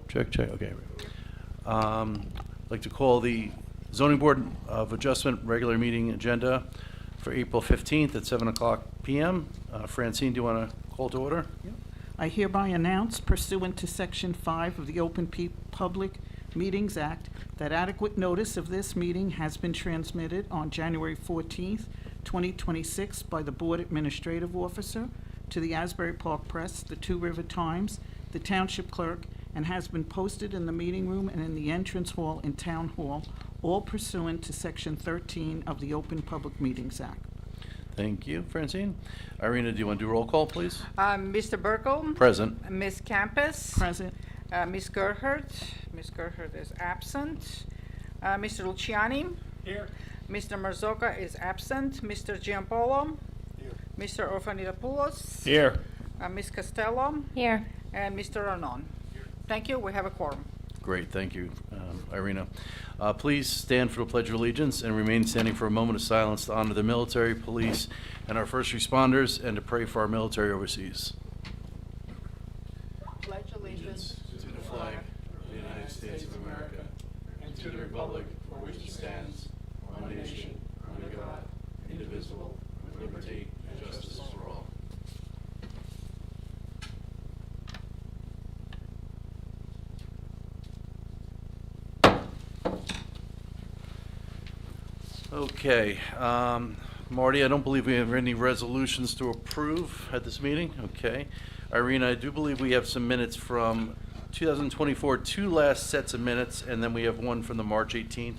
Check. Okay. I'd like to call the Zoning Board of Adjustment regular meeting agenda for April 15th at 7 o'clock p.m. Francine, do you want to call to order? I hereby announce pursuant to Section 5 of the Public Meetings Act that adequate notice of this meeting has been transmitted on January 14th, 2026 by the Board Administrative Officer to the Asbury Park Press, the Two River Times, the Township Clerk, and has been posted in the meeting room and in the entrance hall in Town Hall, all pursuant to Section 13 of the Open Public Meetings Act. Thank you, Francine. Irina, do you want to do roll call, please? Mr. Burkle? Present. Ms. Campus? Present. Ms. Gerhardt? Ms. Gerhardt is absent. Mr. Luciani? Here. Mr. Marzoka is absent. Mr. Giampolo? Here. Mr. Orfanidopoulos? Here. Ms. Costello? Here. And Mr. Arnon? Thank you. We have a quorum. Great, thank you, Irina. Please stand for the Pledge of Allegiance and remain standing for a moment of silence to honor the military, police, and our first responders, and to pray for our military overseas. Pledge allegiance to the flag of the United States of America and to the republic for which it stands, one nation, under God, indivisible, with liberty and justice for all. Okay, Marty, I don't believe we have any resolutions to approve at this meeting. Okay. Irina, I do believe we have some minutes from 2024, two last sets of minutes, and then we have one from the March 18th,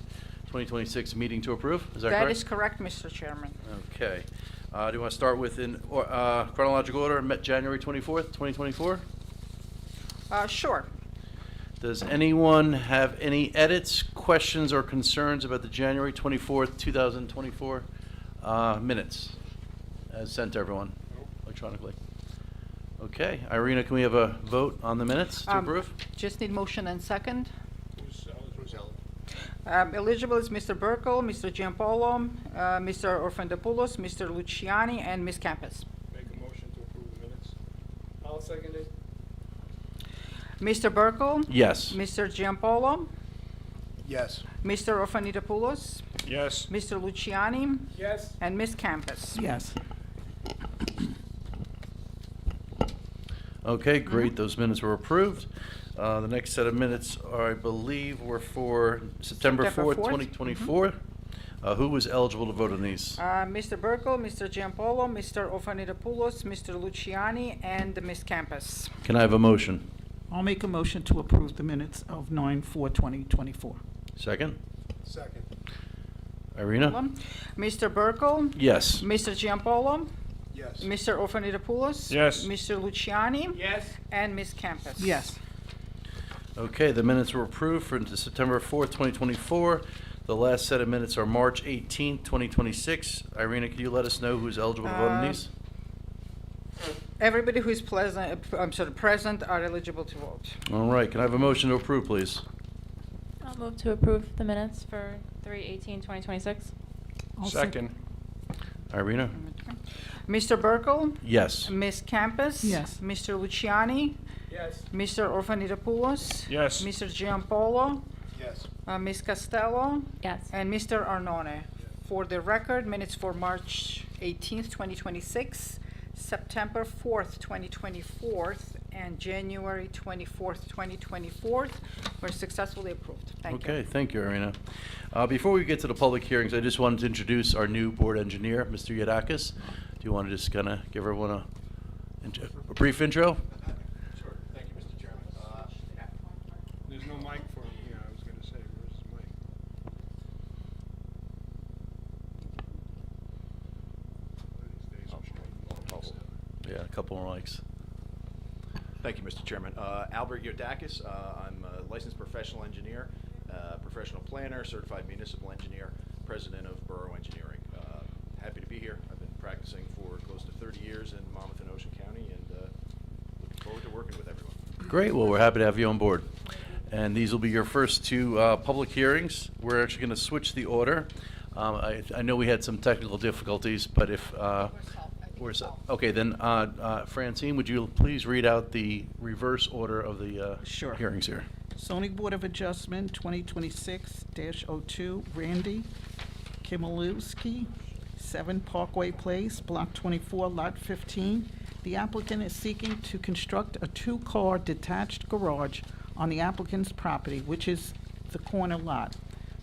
2026 meeting to approve. Is that correct? That is correct, Mr. Chairman. Okay. Do you want to start with in chronological order, January 24th, 2024? Sure. Does anyone have any edits, questions, or concerns about the January 24th, 2024 minutes as sent to everyone electronically? Okay. Irina, can we have a vote on the minutes to approve? Just need motion and second. Who's Eligible is Mr. Burkle, Mr. Giampolo, Mr. Orfandopoulos, Mr. Luciani, and Ms. Campus. Make a motion to approve the minutes. I'll second it. Mr. Burkle? Yes. Mr. Giampolo? Yes. Mr. Orfanidopoulos? Yes. Mr. Luciani? Yes. And Ms. Campus. Yes. Okay, great. Those minutes were approved. The next set of minutes are, I believe, were for September 4th, 2024. Who was eligible to vote on these? Mr. Burkle, Mr. Giampolo, Mr. Orfanidopoulos, Mr. Luciani, and Ms. Campus. Can I have a motion? I'll make a motion to approve the minutes of 9/4/2024. Second? Second. Irina? Mr. Burkle? Yes. Mr. Giampolo? Yes. Mr. Orfanidopoulos? Yes. Mr. Luciani? Yes. And Ms. Campus. Yes. Okay, the minutes were approved for September 4th, 2024. The last set of minutes are March 18th, 2026. Irina, can you let us know who's eligible to vote on these? Everybody who is present are eligible to vote. All right, can I have a motion to approve, please? I'll move to approve the minutes for 3/18/2026. Second. Irina? Mr. Burkle? Yes. Ms. Campus? Yes. Mr. Luciani? Yes. Mr. Orfanidopoulos? Yes. Mr. Giampolo? Yes. Ms. Costello? Yes. And Mr. Arnone. For the record, minutes for March 18th, 2026, September 4th, 2024, and January 24th, 2024 were successfully approved. Thank you. Okay, thank you, Irina. Before we get to the public hearings, I just wanted to introduce our new board engineer, Mr. Yadakis. Do you want to just kind of give everyone a brief intro? Sure. Thank you, Mr. Chairman. There's no mic for him here. I was going to say, where's the mic? Yeah, a couple more mics. Thank you, Mr. Chairman. Albert Yodakis. I'm a licensed professional engineer, professional planner, certified municipal engineer, president of Borough Engineering. Happy to be here. I've been practicing for close to 30 years in Monmouth and Ocean County, and looking forward to working with everyone. Great, well, we're happy to have you on board. And these will be your first two public hearings. We're actually going to switch the order. I know we had some technical difficulties, but if Where's that? Okay, then, Francine, would you please read out the reverse order of the Sure. hearings here? Zoning Board of Adjustment, 2026-02, Randi, Chmielewski, 7 Parkway Place, Block 24, Lot 15. The applicant is seeking to construct a 2-car detached garage on the applicant's property, which is the corner lot.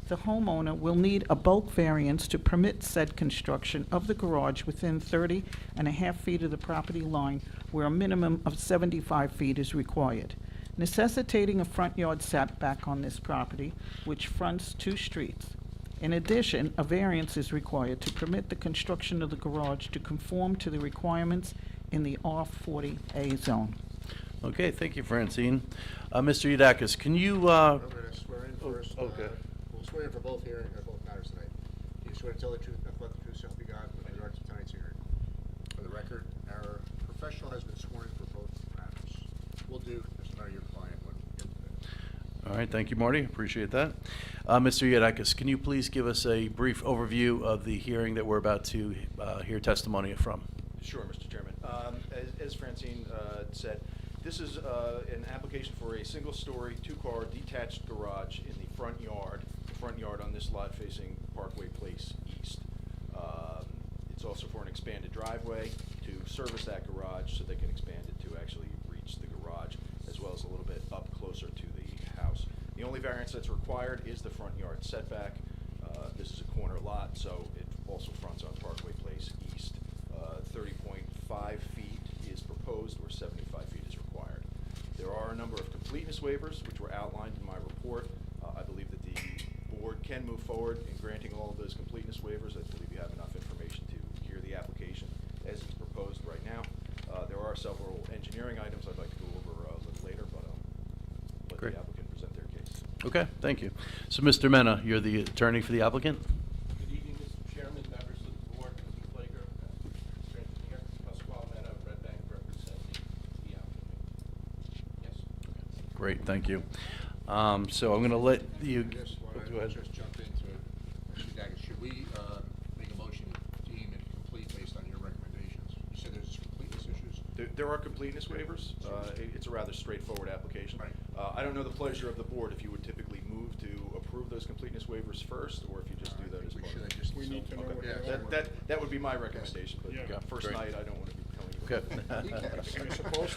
The homeowner will need a bulk variance to permit said construction of the garage within 30.5 feet of the property line, where a minimum of 75 feet is required, necessitating a front yard setback on this property, which fronts 2 streets. In addition, a variance is required to permit the construction of the garage to conform to the requirements in the R40A zone. Okay, thank you, Francine. Mr. Yudakis, can you, I'm going to swear in first. okay. We'll swear in for both both matters tonight. Do you swear to tell the truth, nothing but the truth, so help you God, with regard to tonight's hearing? For the record, our professional has been sworn in for both matters. We'll do, Mr. Mayor, your client when we get to that. all right, thank you, Marty, appreciate that. Mr. Yudakis, can you please give us a brief overview of the hearing that we're about to hear testimony from? Sure, Mr. Chairman. As Francine said, this is an application for a single-story, 2-car detached garage in the front yard on this lot facing Parkway Place East. It's also for an expanded driveway to service that garage so they can expand it to actually reach the garage, as well as a little bit up closer to the house. The only variance that's required is the front yard setback. This is a corner lot, so it also fronts on Parkway Place East. 30.5 feet is proposed, where 75 feet is required. There are a number of completeness waivers, which were outlined in my report. I believe that the board can move forward in granting all of those completeness waivers. I believe you have enough information to hear the application as it's proposed right now. There are several engineering items I'd like to go over a little later, but I'll let Great. the applicant present their case. Okay, thank you. So, Mr. Mena, you're the attorney for the applicant? Good evening, Mr. Chairman, members of the board, Mr. Flager, Mr. Engineer, Pasquale Mena, Red Bank, representing the applicant. Yes. Great, thank you. So I'm going to let you, Yes, why go don't I ahead. just jump into Mr. Daggett? Should we make a motion to deem it complete based on your recommendations? You said there's completeness issues? There are completeness waivers. It's a rather straightforward application. Right. I don't know the pleasure of the board if you would typically move to approve those completeness waivers first, or if you just do that as We part should of have it. just. We need to know what Yeah, they are. That would be my recommendation, but Yeah. first Great. night, I don't want to be telling you. Okay. You're supposed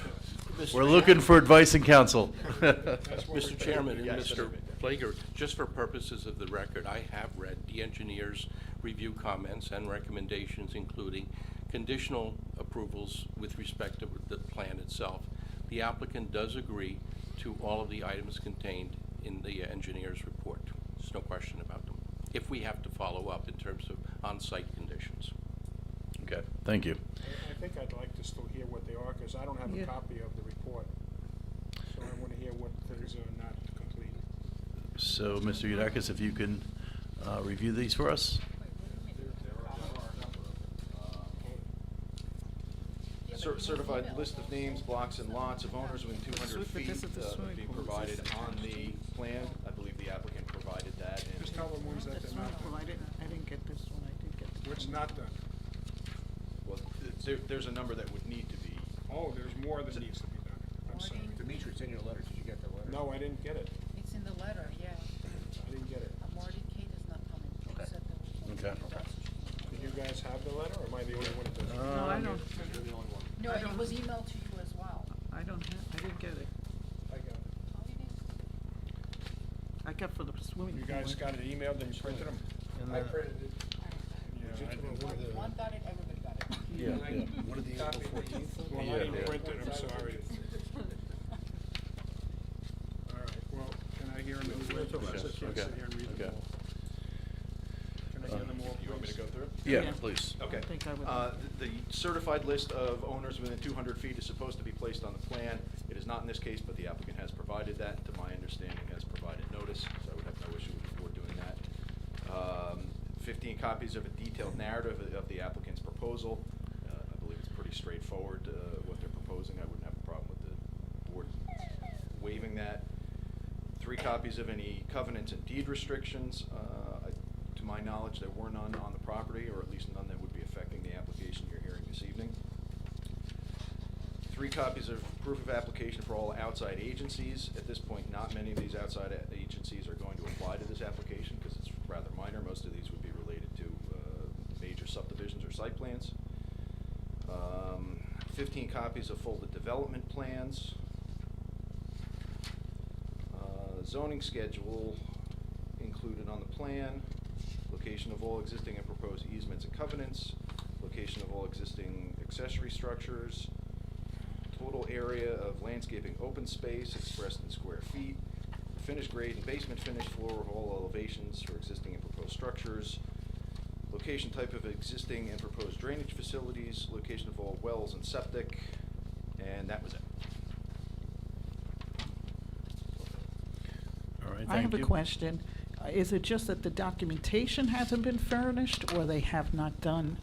to. We're looking for advice and counsel. That's what Mr. we're Chairman and Yes, Mr. Mr. Flager, just for purposes of the record, I have read the engineer's review comments and recommendations, including conditional approvals with respect to the plan itself. The applicant does agree to all of the items contained in the engineer's report. There's no question about them, if we have to follow up in terms of on-site conditions. Okay, thank you. I think I'd like to still hear what they are, because I don't have Yeah. a copy of the report. So I want to hear what things are not complete. So, Mr. Yudakis, if you can review these for us? Certified list of names, blocks, and lots of owners within 200 But this feet is the swimming being pool. provided on the plan. I believe the applicant provided that. and- Just tell them ones that That's they're not, not well, I done. didn't get this one, I did get this. What's not done? Well, there's a number that would need to be. Oh, there's more that needs to be done. I'm sorry. Dimitri, it's in your letter. Did you get the letter? No, I didn't get it. It's in the letter, yeah. I didn't get it. Marty Kate is not coming. She Okay. said there was Okay. Do you guys have the letter, or am I the only one that doesn't? No, I don't, You're the only one. No, I and it don't- was emailed to you as well. I didn't get it. I got it. Oh, you didn't? I got for the swimming pool. You guys one. got it emailed, then you printed them? I printed it. Yeah, I didn't. One got it, everybody got it. Yeah, yeah. What did the April 14th? Well, Yeah, I didn't yeah. print it, I'm sorry. All right, well, can I hear them in the Okay, I can't sit okay, here and read okay. them all. Can I hear them all, You want me to please? go through? Yeah, Yeah. please. Okay. I think I would- The certified list of owners within 200 feet is supposed to be placed on the plan. It is not in this case, but the applicant has provided that, and to my understanding, has provided notice, so I would have no issue with the board doing that. 15 copies of a detailed narrative of the applicant's proposal. I believe it's pretty straightforward, what they're proposing. I wouldn't have a problem with the board waiving that. 3 copies of any covenants and deed restrictions. To my knowledge, there were none on the property, or at least none that would be affecting the application you're hearing this evening. 3 copies of proof of application for all outside agencies. At this point, not many of these outside agencies are going to apply to this application because it's rather minor. Most of these would be related to major subdivisions or site plans. 15 copies of folded development plans. Zoning schedule included on the plan. Location of all existing and proposed easements and covenants. Location of all existing accessory structures. Total area of landscaping open space expressed in square feet. Finished grade and basement finished floor of all elevations for existing and proposed structures. Location type of existing and proposed drainage facilities. Location of all wells and septic. And that was it. All right, I thank have a you. question. Is it just that the documentation hasn't been furnished, or they have not done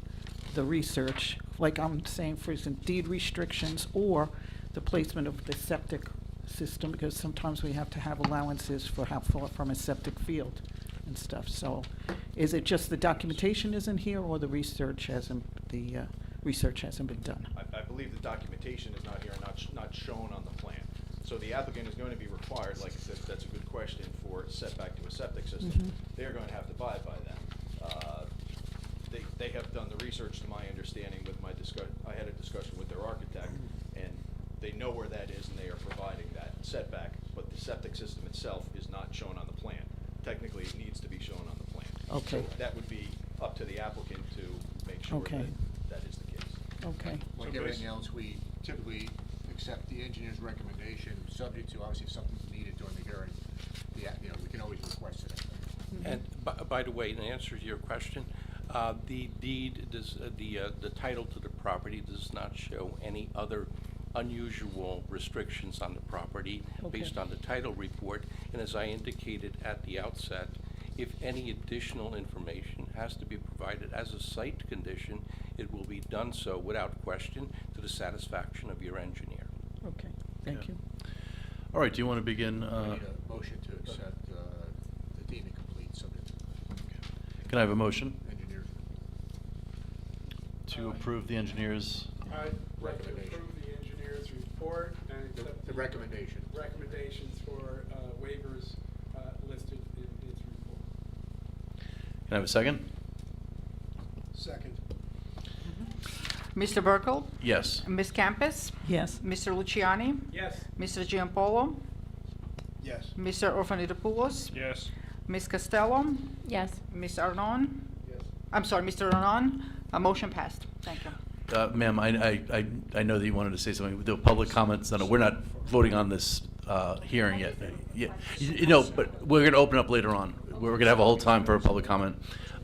the research? Like I'm saying, for instance, deed restrictions or the placement of the septic system, because sometimes we have to have allowances for how far from a septic field and stuff. So is it just the documentation isn't here, or the research hasn't been done? I believe the documentation is not here, not shown on the plan. So the applicant is going to be required, like I said, that's a good question, for setback to a septic system. Mhm. They're going to have to abide by that. They have done the research, to my understanding, with my I had a discussion with their architect, and they know where that is, and they are providing that setback, but the septic system itself is not shown on the plan. Technically, it needs to be shown on the plan. Okay. So that would be up to the applicant to make sure Okay. that is the case. Okay. Like So everything basi- else, we typically accept the engineer's recommendation, subject to, obviously, if something's needed during the hearing, we can always request it. And by the way, in answer to your question, the deed does, the title to the property does not show any other unusual restrictions on the property based Okay. on the title report. And as I indicated at the outset, if any additional information has to be provided as a site condition, it will be done so without question to the satisfaction of your engineer. Okay, thank Yeah. you. All right, do you want to begin? We need a motion to accept the deeming complete, subject to Can I have a motion engineer's to approve the engineer's? I'd like to Recommendation. approve the engineer's report and accept the recommendation. recommendations for waivers listed in its report. Can I have a second? Second. Mr. Burkle? Yes. Ms. Campus? Yes. Mr. Luciani? Yes. Mr. Giampolo? Yes. Mr. Orfanidopoulos? Yes. Ms. Costello? Yes. Ms. Arnon? Yes. I'm sorry, Mr. Arnon? A motion passed. Thank you. Ma'am, I know that you wanted to say something. The public comments, no, we're not voting on this hearing yet. Yeah, you know, but we're going to open up later on. We're going to have a whole time for a public comment.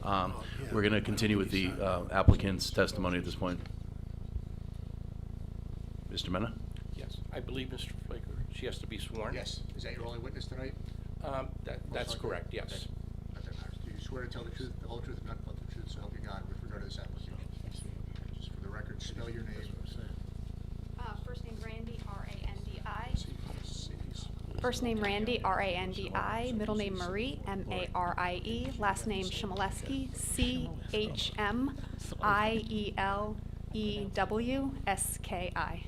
We're going to continue with the applicant's testimony at this point. Mr. Mena? Yes, I believe, Mr. Flaker, she has to be sworn? Yes. Is that your only witness tonight? That's Most likely? correct, yes. Okay. Not that matters. Do you swear to tell the truth, the whole truth, and nothing but the truth, so help you God with regard to this application? Just for the record, spell your name. First name Randi, R-A-N-D-I. First name Randi, R-A-N-D-I. Middle name Marie, M-A-R-I-E. Last name Chmielewski, C-H-M-I-E-L-E-W-S-K-I.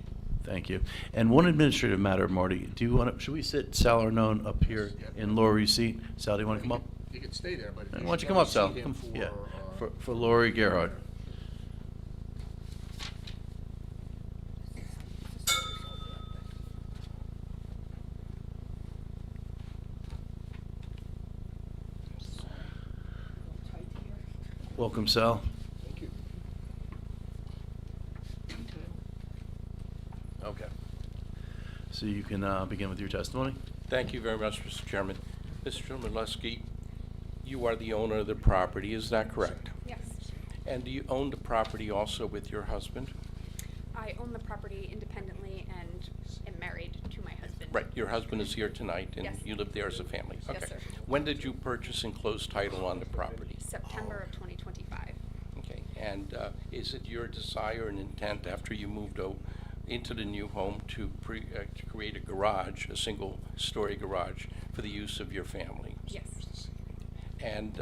Thank you. And one administrative matter, Marty. Do you want to, should we sit Sal Arnone up here in Lori's seat? Sal, do you want to come up? You can stay there, but. Why don't you come up, Sal? Come, yeah, for Lori Gerhard. Welcome, Sal. Thank you. Okay. So you can begin with your testimony. Thank you very much, Mr. Chairman. Mr. Chmielewski, you are the owner of the property, is that correct? Yes. And do you own the property also with your husband? I own the property independently and am married to my husband. Right, your husband is here tonight, and Yes. you live there as a family? Yes, Okay. sir. When did you purchase and close title on the property? September of 2025. Okay, and is it your desire and intent after you moved into the new home to create a garage, a single-story garage, for the use of your family? Yes. And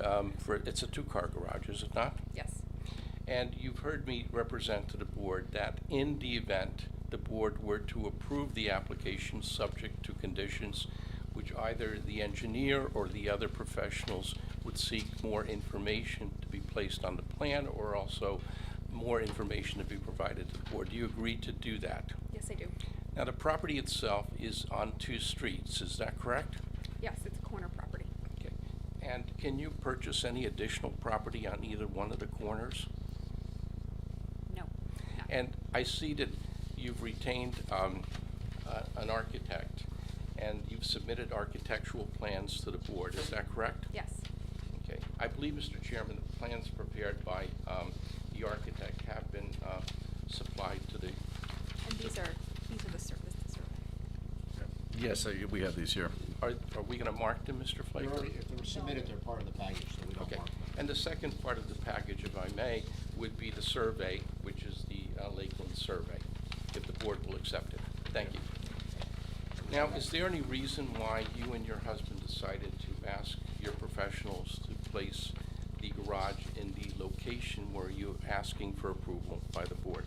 it's a two-car garage, is it not? Yes. And you've heard me represent to the board that in the event the board were to approve the application subject to conditions which either the engineer or the other professionals would seek more information to be placed on the plan, or also more information to be provided to the board. Do you agree to do that? Yes, I do. Now, the property itself is on 2 streets, is that correct? Yes, it's a corner property. Okay. And can you purchase any additional property on either one of the corners? No. No. And I see that you've retained an architect, and you've submitted architectural plans to the board, is that correct? Yes. Okay. I believe, Mr. Chairman, the plans prepared by the architect have been supplied to the... And these are the survey. Yes, we have these here. Are we going to mark them, Mr. They're Flake? already, if they were submitted, they're part of the package, so we don't Okay. mark them. And the second part of the package, if I may, would be the survey, which is the Lakeland survey, if the board will accept it. Thank you. Now, is there any reason why you and your husband decided to ask your professionals to place the garage in the location where you're asking for approval by the board?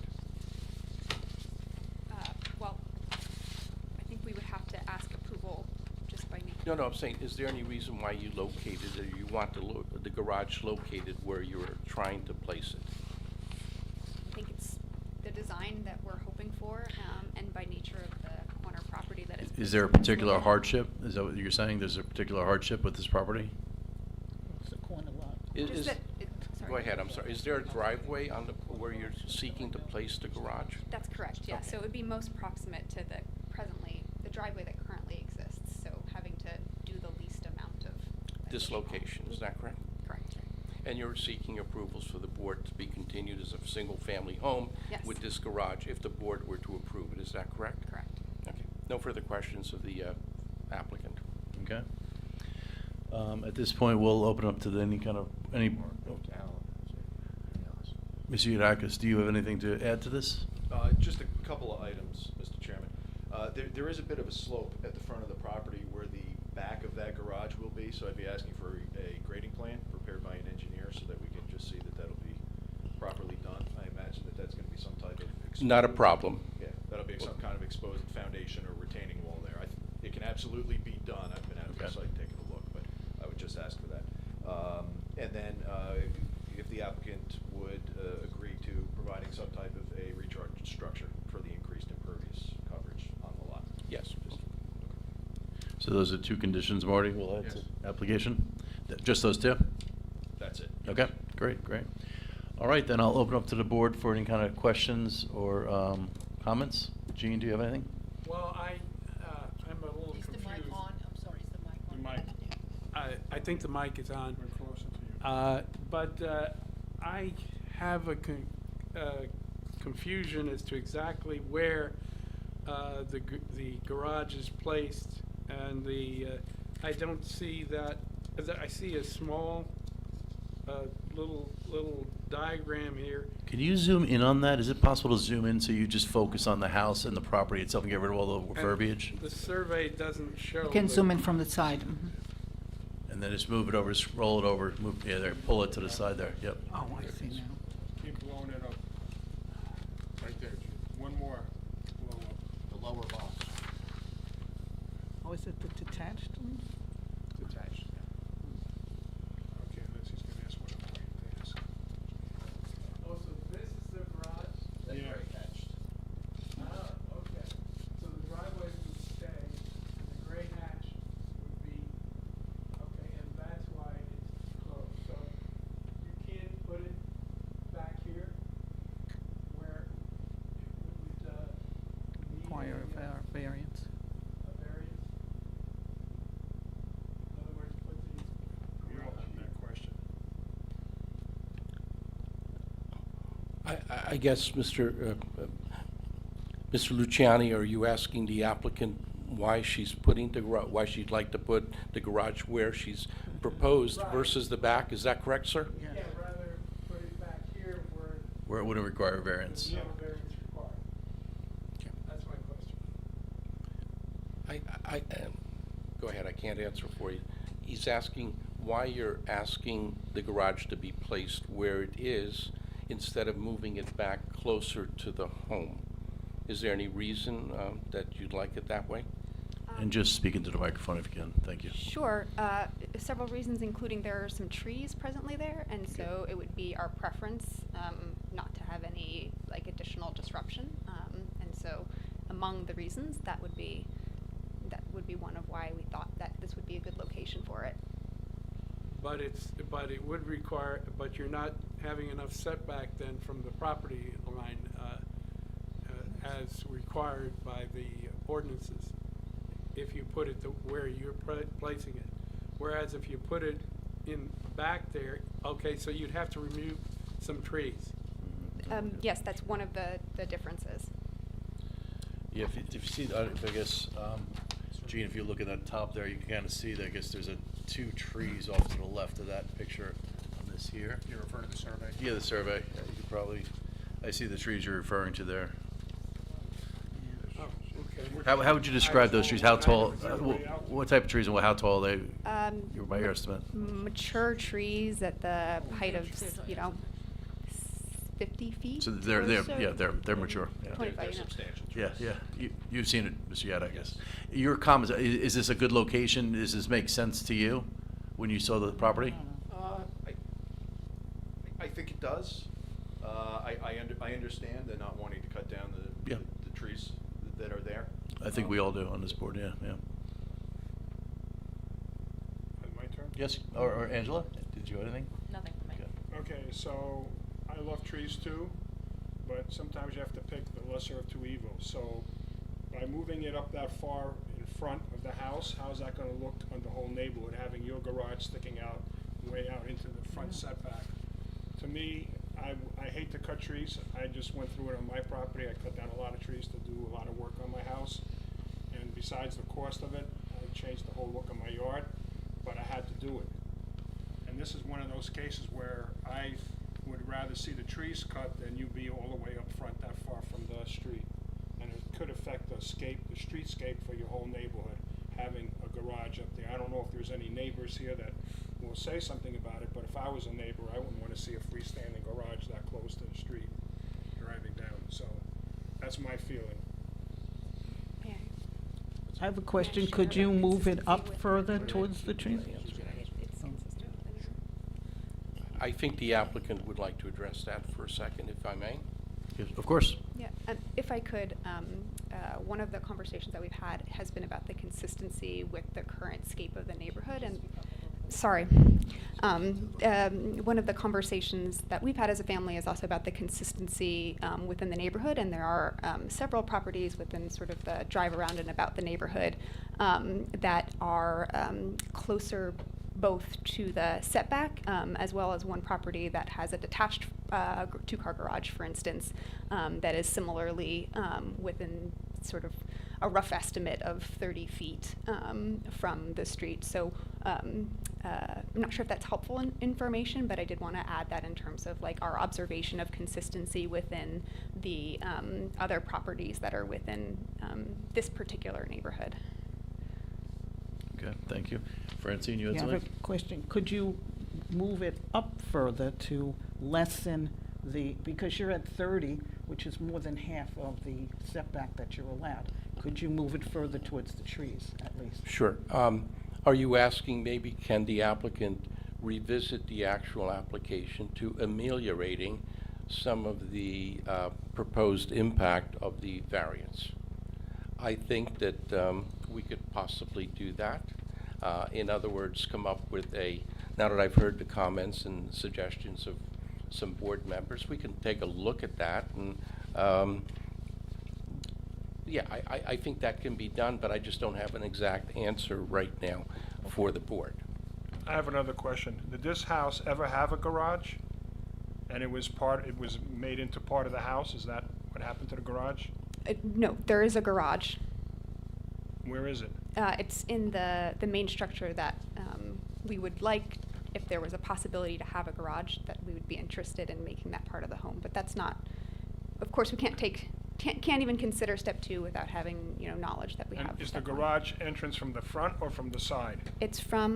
Well, I think we would have to ask approval just by nature. No, I'm saying, is there any reason why you located, or you want the garage located where you're trying to place it? I think it's the design that we're hoping for, and by nature of the corner property that Is there a particular hardship? Is that what you're saying? There's a particular hardship with this property? It's a corner lot. Just that sorry. Go ahead, I'm sorry. Is there a driveway on where you're seeking to place the garage? That's correct, yeah. Okay. So it would be most proximate to the driveway that currently exists, so having to do the least amount of This additional- location, is that correct? Correct. And you're seeking approvals for the board to be continued as a single-family home Yes. with this garage if the board were to approve it, is that correct? Correct. Okay. No further questions of the applicant. Okay. At this point, we'll open up to any. Mr. Yudakis, do you have anything to add to this? Just a couple of items, Mr. Chairman. There is a bit of a slope at the front of the property where the back of that garage will be, so I'd be asking for a grading plan prepared by an engineer so that we can just see that that'll be properly done. I imagine that that's going to be some type of... Not a problem. Yeah, that'll be some kind of exposed foundation or retaining wall there. It can absolutely be done. I've been out to the Okay. site taking a look, but I would just ask for that. And then if the applicant would agree to providing some type of a recharge structure for the increased impervious coverage on the lot. Yes. So those are 2 conditions, Marty, we'll add to Yes. application? Just those 2? That's it. Okay, great. All right, then I'll open up to the board for any kind of questions or comments. Gene, do you have anything? Well, I'm a little Is the confused. mic on? I'm sorry, is the mic on? The mic. I think the mic is on. We're closer to you. But I have a confusion as to exactly where the garage is placed, and I don't see that. I see a small little diagram here. Can you zoom in on that? Is it possible to zoom in so you just focus on the house and the property itself and get rid of all the And verbiage? The survey doesn't show. You can the- zoom in from the side. And then just move it over, scroll it over, there, pull it to the side there, yep. Oh, I see now. Keep blowing it up. Right there, Jude. One more. Blow up. The lower box. Oh, is it the detached one? It's attached. Okay, let's just gonna ask what I'm going to ask. Oh, so this is the garage? That's Yeah. very attached. Ah, okay. So the driveway would stay, and the gray hatch would be, okay, and that's why it's closed. So you can't put it back here where it would, need Require a variance. a variance? In other words, put the garage on that question. I guess, Mr. Luciani, are you asking the applicant why she's putting why she'd like to put the garage where she's proposed Right. versus the back? Is that correct, sir? Yeah. Yeah, rather put it back here where Where it wouldn't require a variance. there's no variance required. Okay. That's my question. Go ahead, I can't answer for you. He's asking why you're asking the garage to be placed where it is instead of moving it back closer to the home. Is there any reason that you'd like it that way? And just speak into the microphone if you can. Thank you. Sure. Several reasons, including there are some trees presently there, and so it would be our preference not to have any like additional disruption. And so, among the reasons, that would be one of why we thought that this would be a good location for it. But it would require, but you're not having enough setback then from the property line as required by the ordinances, if you put it to where you're placing it. Whereas if you put it in back there, okay, so you'd have to remove some trees. Yes, that's one of the differences. Yeah, if you see, I guess, Gene, if you look at that top there, you can kind of see that, I guess there's two trees off to the left of that picture on this here. You're referring to the survey? Yeah, the survey. Yeah, you could probably, I see the trees you're referring to there. Oh, okay. How would you describe those trees? How tall, what type of trees and how tall are they, by your estimate? Mature trees at the height of, 50 feet. So or they're so. yeah, they're mature. Yeah. 25, They're you know. substantial Yeah, trees. yeah. You've seen it, Mr. Yad, I guess. Your comments, is this a good location? Does this make sense to you when you saw the property? I think it does. I understand the not wanting to cut down Yeah. the trees that are there. I think we all do on this board, yeah. My turn? Yes, or Angela, did you have anything? Nothing for me. Okay, so I love trees too, but sometimes you have to pick the lesser of two evils. So by moving it up that far in front of the house, how's that gonna look on the whole neighborhood, having your garage sticking out, way out into the front setback? To me, I hate to cut trees. I just went through it on my property. I cut down a lot of trees to do a lot of work on my house. And besides the cost of it, I changed the whole look of my yard, but I had to do it. And this is one of those cases where I would rather see the trees cut than you be all the way up front that far from the street. And it could affect the streetscape for your whole neighborhood, having a garage up there. I don't know if there's any neighbors here that will say something about it, but if I was a neighbor, I wouldn't want to see a freestanding garage that close to the street driving down. So that's my feeling. Yeah. I have a question. Yeah, sure. Could you move it Consistency up with- further towards the trees? It's consistent with the- I think the applicant would like to address that for a second, if I may. Yes, of course. Yeah, if I could, one of the conversations that we've had has been about the consistency with the current scape of the neighborhood. And sorry, one of the conversations that we've had as a family is also about the consistency within the neighborhood. And there are several properties within sort of the drive around and about the neighborhood that are closer both to the setback as well as one property that has a detached two-car garage, for instance, that is similarly within sort of a rough estimate of 30 feet from the street. So I'm not sure if that's helpful information, but I did want to add that in terms of like our observation of consistency within the other properties that are within this particular neighborhood. Okay, thank you. Francine, you had Yeah, I have something? a question. Could you move it up further to lessen because you're at 30, which is more than half of the setback that you're allowed. Could you move it further towards the trees, at least? Sure. Are you asking maybe can the applicant revisit the actual application to ameliorating some of the proposed impact of the variance? I think that we could possibly do that. In other words, come up with now that I've heard the comments and suggestions of some board members, we can take a look at that. And yeah, I think that can be done, but I just don't have an exact answer right now for the board. I have another question. Did this house ever have a garage? And it was made into part of the house? Is that what happened to the garage? No, there is a garage. Where is it? It's in the main structure that we would like, if there was a possibility to have a garage, that we would be interested in making that part of the home. But that's not, of course, we can't take can't even consider step 2 without having, knowledge that we And have. is the step 1. garage entrance from the front or from the side? It's a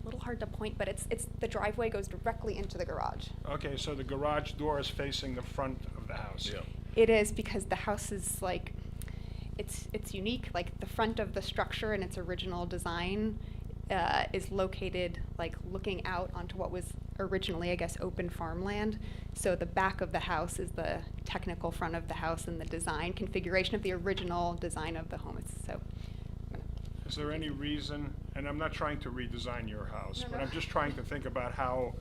little hard to point, but it's the driveway goes directly into the garage. Okay, so the garage door is facing the front of the house. Yeah. It is because the house is like, it's unique. Like the front of the structure in its original design is located like looking out onto what was originally, I guess, open farmland. So the back of the house is the technical front of the house and the design configuration of the original design of the home. Is there any reason, and I'm not trying to redesign your house, No, but no. I'm just trying to think about how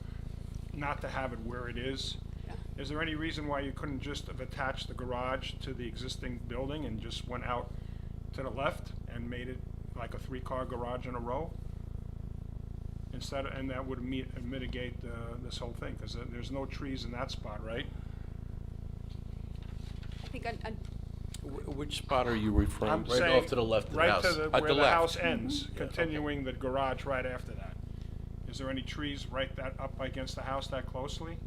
not to have it where it is. Yeah. Is there any reason why you couldn't just have attached the garage to the existing building and just went out to the left and made it like a 3-car garage in a row? And that would mitigate this whole thing, because there's no trees in that spot, right? I think Which spot are you referring I'm to? Right saying off to the left of the right house. to the, At where the the left. house ends, Yeah, okay. continuing the garage right after that. Is there any trees right that up against the house that closely?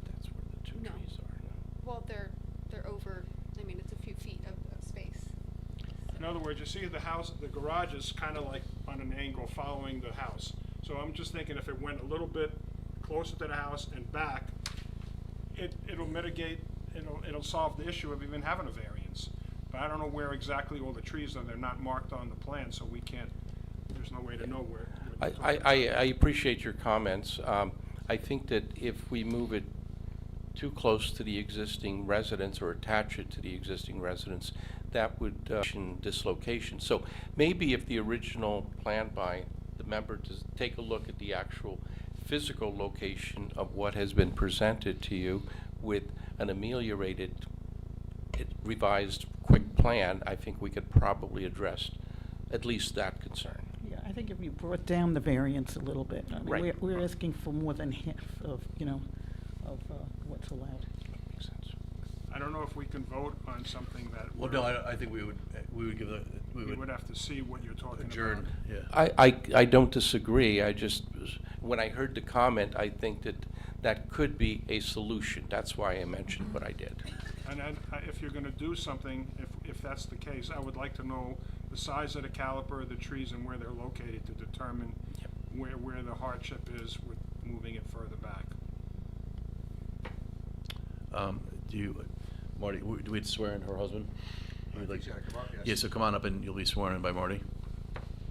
That's where the 2 No. trees are. well, they're over. I mean, it's a few feet of space. In other words, you see the house, the garage is kind of like on an angle following the house. So I'm just thinking if it went a little bit closer to the house and back, it'll mitigate, it'll solve the issue of even having a variance. But I don't know where exactly all the trees are. They're not marked on the plan, so we can't, there's no way to know where. I appreciate your comments. I think that if we move it too close to the existing residence or attach it to the existing residence, that would dislocation. So maybe if the original plan by the member to take a look at the actual physical location of what has been presented to you with an ameliorated, revised, quick plan, I think we could probably address at least that concern. Yeah, I think if you brought down the variance a little bit. I mean, Right. we're asking for more than half of, what's allowed. Makes sense. I don't know if we can vote on something that. Well, no, I think we would give we We would would have to see what you're talking about. adjourn, yeah. I don't disagree. I just, when I heard the comment, I think that could be a solution. That's why I mentioned what I did. And if you're gonna do something, if that's the case, I would like to know the size of the caliper of the trees and where they're located to determine where the hardship is with moving it further back. Marty, do we have to swear in her husband? Would you like- He's gotta come up, yes. Yeah, so come on up and you'll be sworn in by Marty.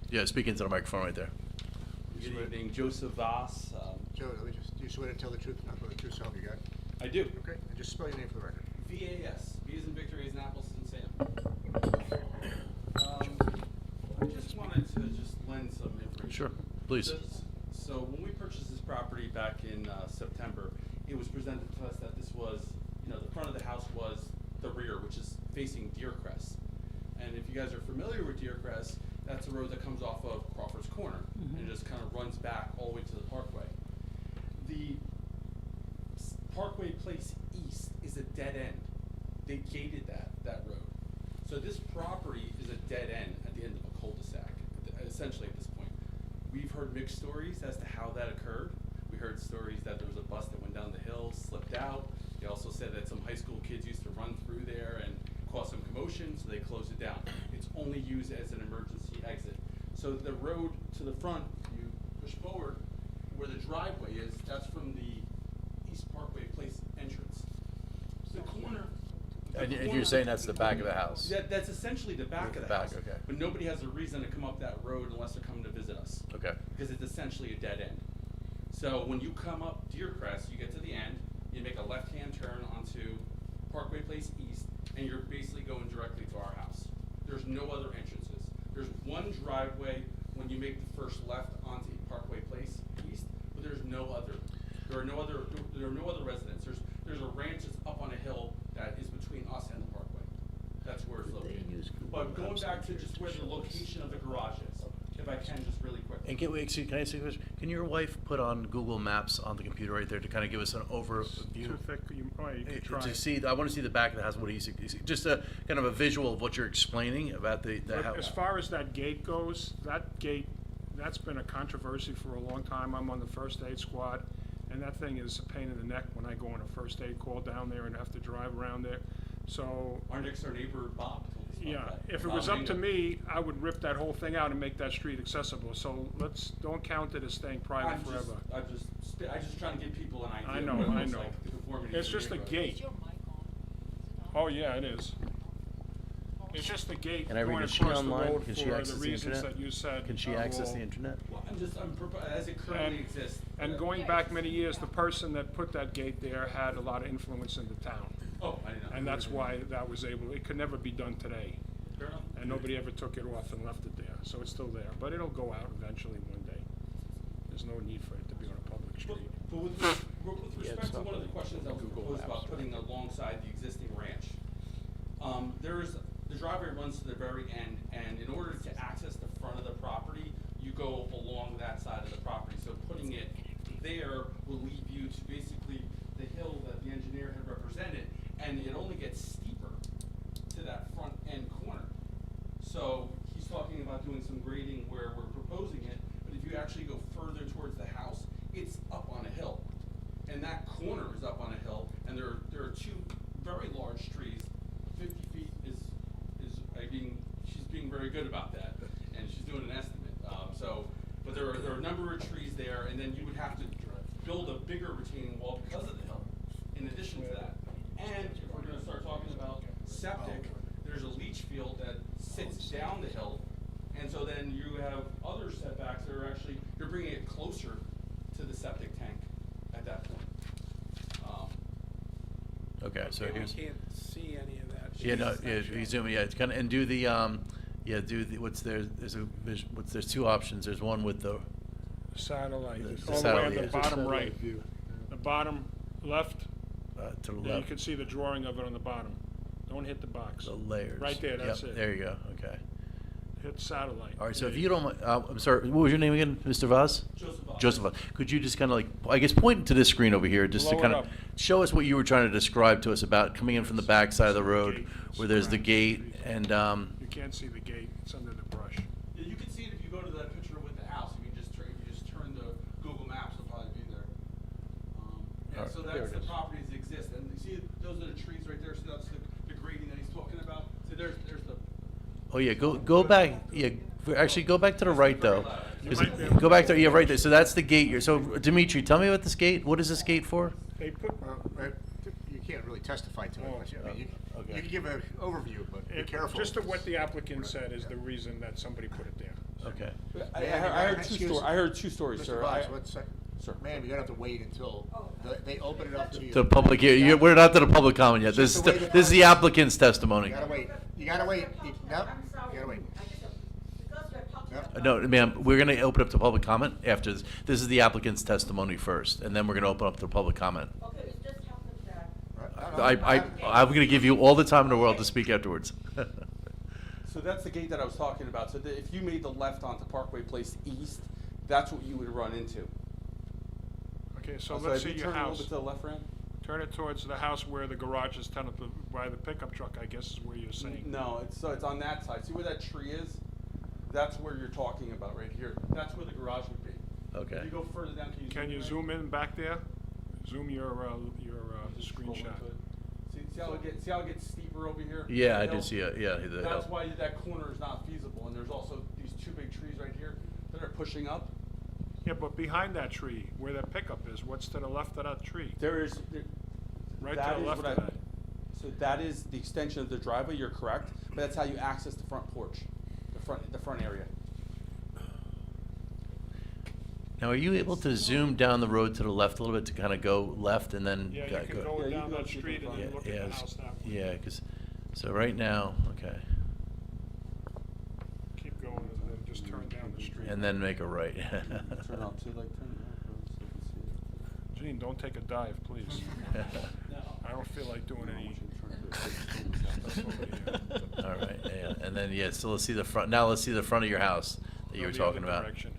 Yeah, speak into the microphone right there. Good evening, Joseph Voss. Joe, do you swear to tell the truth, nothing but the truth, so help you God? I do. Okay, and just spell your name for the record. VAS, V as in Victor, A as in Apple, S as in Sam. I just wanted to just lend some information. Sure, please. So when we purchased this property back in September, it was presented to us that this was, the front of the house was the rear, which is facing Deercrest. And if you guys are familiar with Deercrest, that's a road that comes off of Crawford's Corner and just kind of runs back all the way to the Parkway. The Parkway Place East is a dead end. They gated that road. So this property is a dead end at the end of a cul-de-sac, essentially at this point. We've heard mixed stories as to how that occurred. We heard stories that there was a bus that went down the hill, slipped out. They also said that some high school kids used to run through there and cause some commotion, so they closed it down. It's only used as an emergency exit. So the road to the front, you push forward, where the driveway is, that's from the East Parkway Place entrance. The corner. And you're saying that's the back of the house? That's essentially the back of the Back, house. okay. But nobody has a reason to come up that road unless they're coming to visit us. Okay. Because it's essentially a dead end. So when you come up Deercrest, you get to the end, you make a left-hand turn onto Parkway Place East, and you're basically going directly to our house. There's no other entrances. There's one driveway when you make the first left onto Parkway Place East, but there's no other. There are no other residents. There's a ranch that's up on a hill that is between us and the Parkway. That's where it's located. But going back to just where the location of the garage is, if I can, just really quick. And can I ask you a question? Can your wife put on Google Maps on the computer right there to kind of give us an overview? Too thick, you could try. To see, I want to see the back of the house. What do you see? Just a kind of a visual of what you're explaining about the But house. as far as that gate goes, that's been a controversy for a long time. I'm on the first aid squad, and that thing is a pain in the neck when I go on a first aid call down there and have to drive around there. So, Our next door neighbor, Bob, told us yeah, about that. if it Bob was up to Mingo. me, I would rip that whole thing out and make that street accessible. So don't count it as staying private I'm forever. I'm just trying to give people an idea. I know, of what it I looks know. like, the conformity It's of the just a neighborhood. gate. Is your mic on? Is it on? Oh, yeah, it is. It's just a gate And Irene, going is she across the online? road Can she for access the the reasons internet? that you said. Can she are access all- the internet? Well, as it currently exists. And going back many years, the person that put that gate there had a lot of influence in the town. Oh, I didn't know. And that's why that was able, it could never be done today. Fair enough. And nobody ever took it off and left it there, so it's still there. But it'll go out eventually one day. There's no need for it to be on a public But street. but with Yeah, respect it's to not one of the really questions that was Google proposed Maps, about right? putting alongside the existing ranch, the driveway runs to the very end, and in order to access the front of the property, you go along that side of the property. So putting it there will lead you to basically the hill that the engineer had represented, and it only gets steeper to that front end corner. So he's talking about doing some grading where we're proposing it, but if you actually go further towards the house, it's up on a hill. And that corner is up on a hill, and there are two very large trees. 50 feet is she's being very good about that, and she's doing an estimate. But there are a number of trees there, and then you would have to build a bigger retaining wall because of the hill, in addition to that. And if we're gonna start talking about septic, there's a leach field that sits down the hill, and so then you have other setbacks that are actually, you're bringing it closer to the septic tank at that point. Okay, so Okay, we here's. can't see any of that. Yeah, no, It's yeah, not showing. you zoom, yeah, it's kind of, and do the, there's two options, there's one with the, Satellite, The all the way satellite, on the yeah. bottom right. The bottom left, to the yeah, you left, can see the drawing of it on the bottom. Don't hit the box. the layers. Right there, that's Yep, it. there you go, okay. Hit satellite. All right, so Yeah, if you don't, I'm sorry, what was your name again, Mr. Vaz? Joseph Vaz. Joseph Vaz. Could you just kind of like, I guess, point to this screen over here, just to Blow it kind up. of show us what you were trying to describe to us about coming in from the back side of the road, Gate, where there's the scratch, gate, street. and, You can't see the gate, it's under the brush. Yeah, you can see it if you go to that picture with the house. If you just turn the Google Maps, it'll probably be there. All And right, so there that's it the is. properties that exist. And you see, those are the trees right there. So that's the grading that he's talking about. So there's the. oh yeah, go back, yeah, actually, go back to the right though. You 'Cause might be able go to- back there, yeah, right there, so that's the gate, so Dimitri, tell me about this gate, what is this gate for? They put, You can't really testify to it, Oh, but I mean, okay. you can give an overview, but be careful. just to what the applicant said is the reason that somebody put it there. Okay, I Excuse- heard two stories, Mr. sir. Vaz, what's that? Sir. Ma'am, you're gonna have to wait until they open it up to you. to the public, we're not to the public comment yet, this is, Just the way that- this is the applicant's testimony. You gotta wait, you gotta wait. Nope, you gotta wait. Yep. No, ma'am, we're gonna open up to public comment after this, this is the applicant's testimony first, and then we're gonna open up to public comment. I'm gonna give you all the time in the world to speak afterwards. So that's the gate that I was talking about. So if you made the left onto Parkway Place East, that's what you would run into. Okay, so So let's if see you your turn a little house. bit to the left, Rand? Turn it towards the house where the garage is tenant by the pickup truck, I guess is where you're saying. No, it's on that side. See where that tree is? That's where you're talking about right here. That's where the garage would be. Okay. If you go further down, Can you in? zoom in back there? Zoom your Just scroll screenshot. into it. See how it gets steeper over here? Yeah, I The do hill? see it, yeah, the That's hill. why that corner is not feasible, and there's also these two big trees right here that are pushing up. Yeah, but behind that tree, where that pickup is, what's to the left of that tree? Right that to the is left what of that. So that is the extension of the driveway, you're correct, but that's how you access the front porch, the front area. Now, are you able to zoom down the road to the left a little bit to kind of go left and then? Yeah, you can go Yeah, you down go that to the street and front. then look Yeah, at the yeah, house that way. yeah, because, so right now, okay, Keep going and then just turn down the street. and then make a right. Turn out to turn Gene, don't take a dive, please. I don't feel like doing any. All right, yeah, and then, yeah, so let's see the front, now let's see the front of your house that you Go were the other talking about. direction.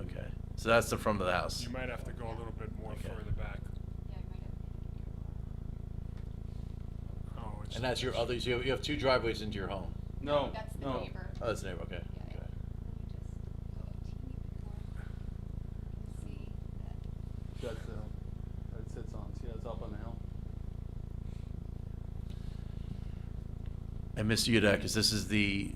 Okay, so that's the front of the house. You might have to go a little bit more Okay. further back. Oh, it's. And that's your others, you have two driveways into your home. No, That's the no. neighbor. Oh, that's the neighbor, okay, Yeah. okay. up on the hill. And Mr. Yudakis, this is the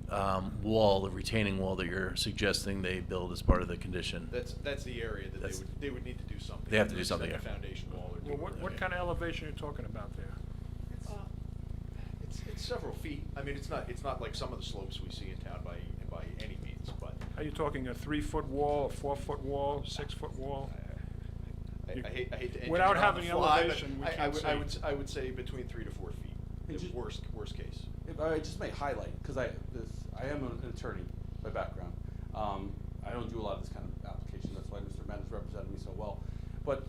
wall, the retaining wall that you're suggesting they build as part of the condition? That's the area that That's- they would need to do something. They have to do It's something, like a yeah. foundation wall or Well, what kind of elevation are you talking about there? It's several feet. I mean, it's not like some of the slopes we see in town by any means, but Are you talking a 3-foot wall, a 4-foot wall, 6-foot wall? I hate to engineer Without on the having fly, but elevation, we I can't would see. I would say between 3 to 4 feet. And The just- worst case. If I just may highlight, because I am an attorney by background. I don't do a lot of this kind of application. That's why Mr. Mann has represented me so well. But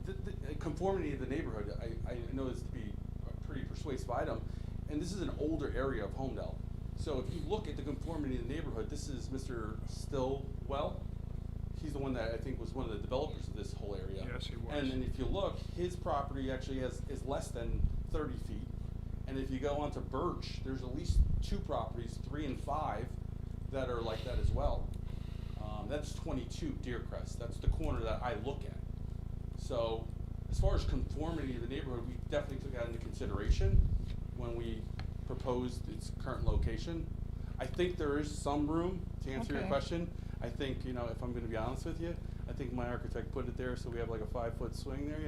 the conformity of the neighborhood, I know this to be a pretty persuasive item, and this is an older area of Homedale. So if you look at the conformity of the neighborhood, this is Mr. Stillwell. He's the one that I think was one of the developers of this whole area. Yes, he was. And then if you look, his property actually is less than 30 feet. And if you go onto Birch, there's at least 2 properties, 3 and 5, that are like that as well. That's 22 Deercrest. That's the corner that I look at. So as far as conformity of the neighborhood, we definitely took that into consideration when we proposed its current location. I think there is some room to answer your Okay. question. I think, if I'm gonna be honest with you, I think my architect put it there so we have like a 5-foot swing there,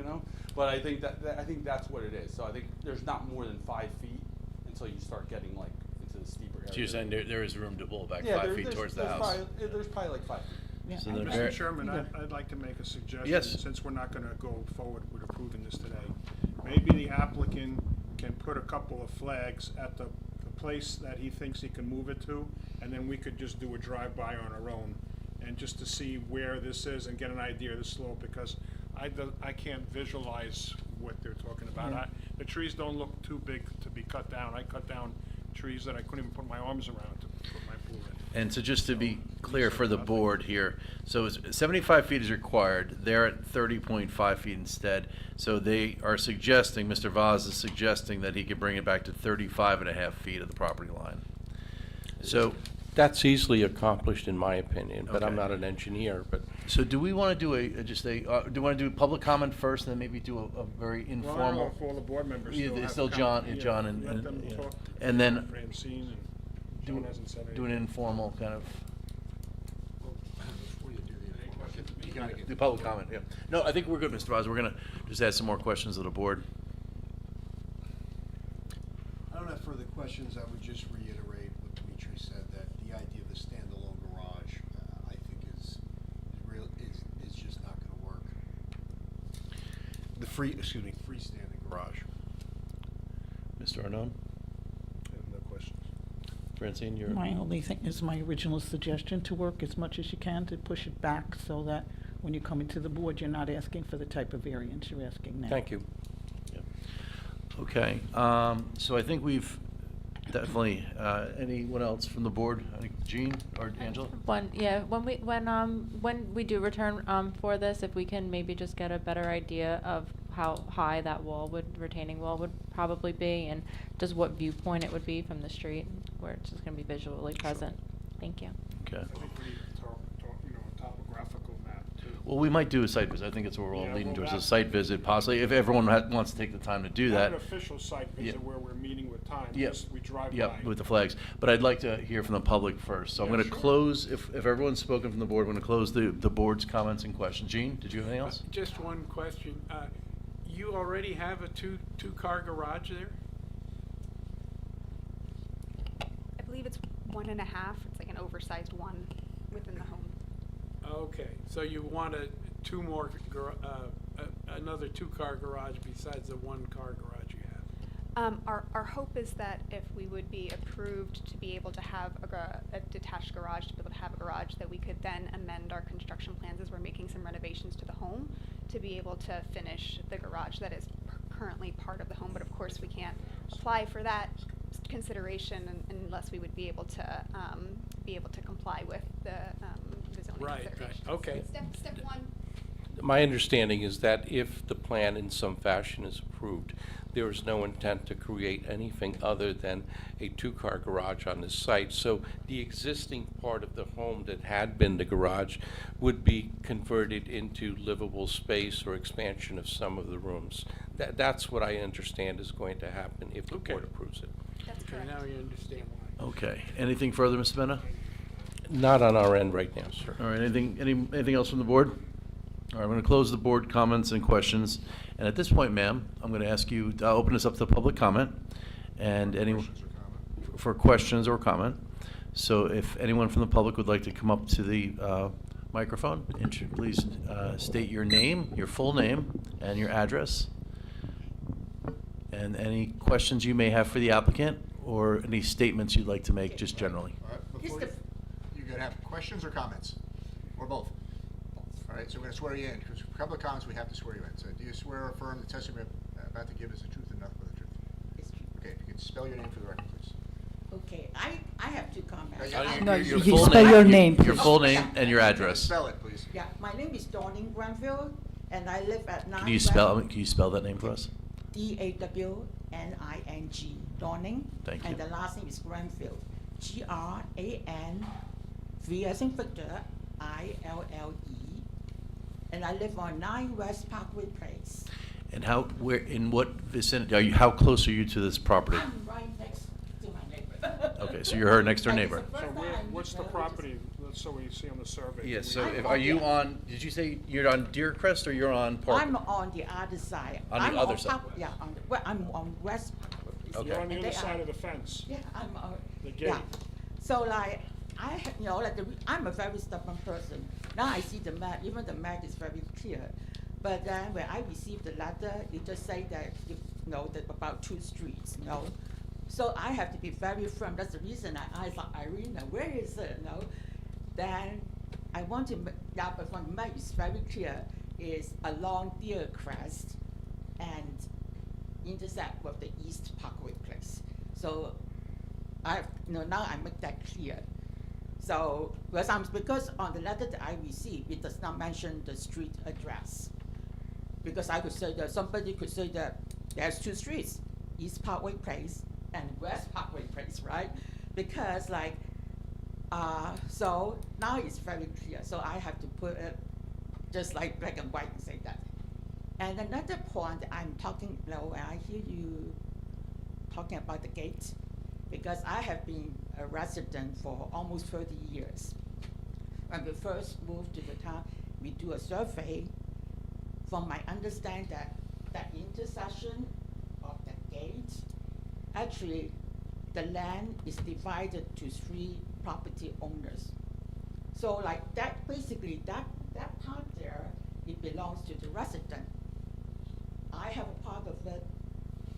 But I think I think that's what it is. So I think there's not more than 5 feet until you start getting like into the steeper area. So you're saying there is room to pull back Yeah, 5 feet towards the house? There's probably like 5 feet. Yeah, So I they're know. very- Mr. Chairman, Yeah. I'd like to make a suggestion. Yes. Since we're not gonna go forward with approving this today. Maybe the applicant can put a couple of flags at the place that he thinks he can move it to, and then we could just do a drive-by on our own, and just to see where this is and get an idea of the slope, because I can't visualize what they're talking about. Yeah. The trees don't look too big to be cut down. I cut down trees that I couldn't even put my arms around to put my pool in. And so just to be clear for the board here, so 75 feet is required, they're at 30.5 feet instead. So they are suggesting, Mr. Vaz is suggesting that he could bring it back to 35.5 feet of the property line. So, That's easily accomplished, in my opinion, but I'm Okay. not an engineer, but so do we want to do do you want to do public comment first, and then maybe do a very Well, I don't know informal? if all the board members Yeah, still there's have still comment. John- Yeah, John and- let them yeah. talk. And then Francine and do John hasn't said anything. do an informal kind of, Before you do the information, you gotta get. do public comment, yeah. No, I think we're good, Mr. Vaz, we're going to just ask some more questions of the board. I don't have further questions. I would just reiterate what Dimitri said, that the idea of the standalone garage, I think is just not gonna work. The freestanding garage. Mr. Arnone? I have no questions. Francine, you're? My only thing is my original suggestion to work as much as you can to push it back so that when you come into the board, you're not asking for the type of variance you're asking now. thank you. Okay, so I think we've definitely, anyone else from the board? I think Jean or Angela? When we do return for this, if we can maybe just get a better idea of how high that retaining wall would probably be, and just what viewpoint it would be from the street, where it's just gonna be visually present. Thank you. Okay. I think we need a topographical map too. Well, we might do a site visit. I think it's what we're all Yeah, leading well, towards, a that- site visit possibly, if everyone wants to take the time to do that. Not an official site Yeah. visit where we're meeting with time, Yep. just we drive by. Yep, with the flags. But I'd like to hear from the public first. So I'm Yeah, going to sure. close, if everyone's spoken from the board, I'm going to close the board's comments and questions. Jean, did you have anything else? Just one question. You already have a two-car garage there? I believe it's 1.5. It's like an oversized one within the home. Okay, so you want another two-car garage besides the one-car garage you have? Our hope is that if we would be approved to be able to have a detached garage, to be able to have a garage, that we could then amend our construction plans as we're making some renovations to the home to be able to finish the garage that is currently part of the home. But of course, we can't apply for that consideration unless we would be able to comply with the zoning Right, considerations. okay. Step one. my understanding is that if the plan in some fashion is approved, there is no intent to create anything other than a two-car garage on this site. So the existing part of the home that had been the garage would be converted into livable space or expansion of some of the rooms. That's what I understand is going to happen if the Okay. board approves it. That's Okay, now you understand why. Okay. Anything further, Mr. Mena? Not on our end right now, sir. All right, anything else from the board? All right, I'm going to close the board comments and questions. And at this point, ma'am, I'm going to ask you, I'll open this up to public comment. And Questions or comment? for questions or comment. So if anyone from the public would like to come up to the microphone, please state your name, your full name, and your address. And any questions you may have for the applicant, or any statements you'd like to make, just generally. All right, before you gonna have questions or comments, or both? All right, so we're gonna swear you in, because for public comments, we have to swear you in. So do you swear or affirm the testimony you're about to give is the truth and nothing but the truth? It's true. Okay, if you could spell your name for the record, please. Okay, I have two comments. No, Your you full spell name- your name, Your please. full name and your address. Spell it, please. Yeah, my name is Dawning Granville, and I live at 9 Can you spell that name for us? Dawning, Dawning. Thank And you. the last name is Granville, Granv as in Victor, Ille. And I live on 9 West Parkway Place. And in what vicinity, how close are you to this property? I'm right next to my neighbor. Okay, so you're her next door Like, it's neighbor. the So first time I what's the meet her, property, so we see on the survey? Yeah, so I'm are on you the- on, did you say you're on Deercrest or you're on Park? I'm on the other side. On the I'm other side. Yeah, I'm on West Parkway Place. Okay. You're on the And other they are- side of the fence. Yeah, I'm, The yeah. gate. So like, I'm a very stubborn person. Now I see the map, even the map is very clear. But then when I received the letter, it just say that, that about 2 streets, So I have to be very firm. That's the reason I thought, Irina, where is it, Then I want to, but from the map is very clear, is along Deercrest and intersect with the East Parkway Place. So now I make that clear. So, because on the letter that I received, it does not mention the street address. Because I could say that somebody could say that there's 2 streets, East Parkway Place and West Parkway Place, right? Because so now it's very clear. So I have to put it just like black and white and say that. And another point I'm talking, when I hear you talking about the gate, because I have been a resident for almost 30 years. When we first moved to the town, we do a survey. From my understanding, that intersection of the gate, actually, the land is divided to 3 property owners. So like that, basically that part there, it belongs to the resident. I have a part of it,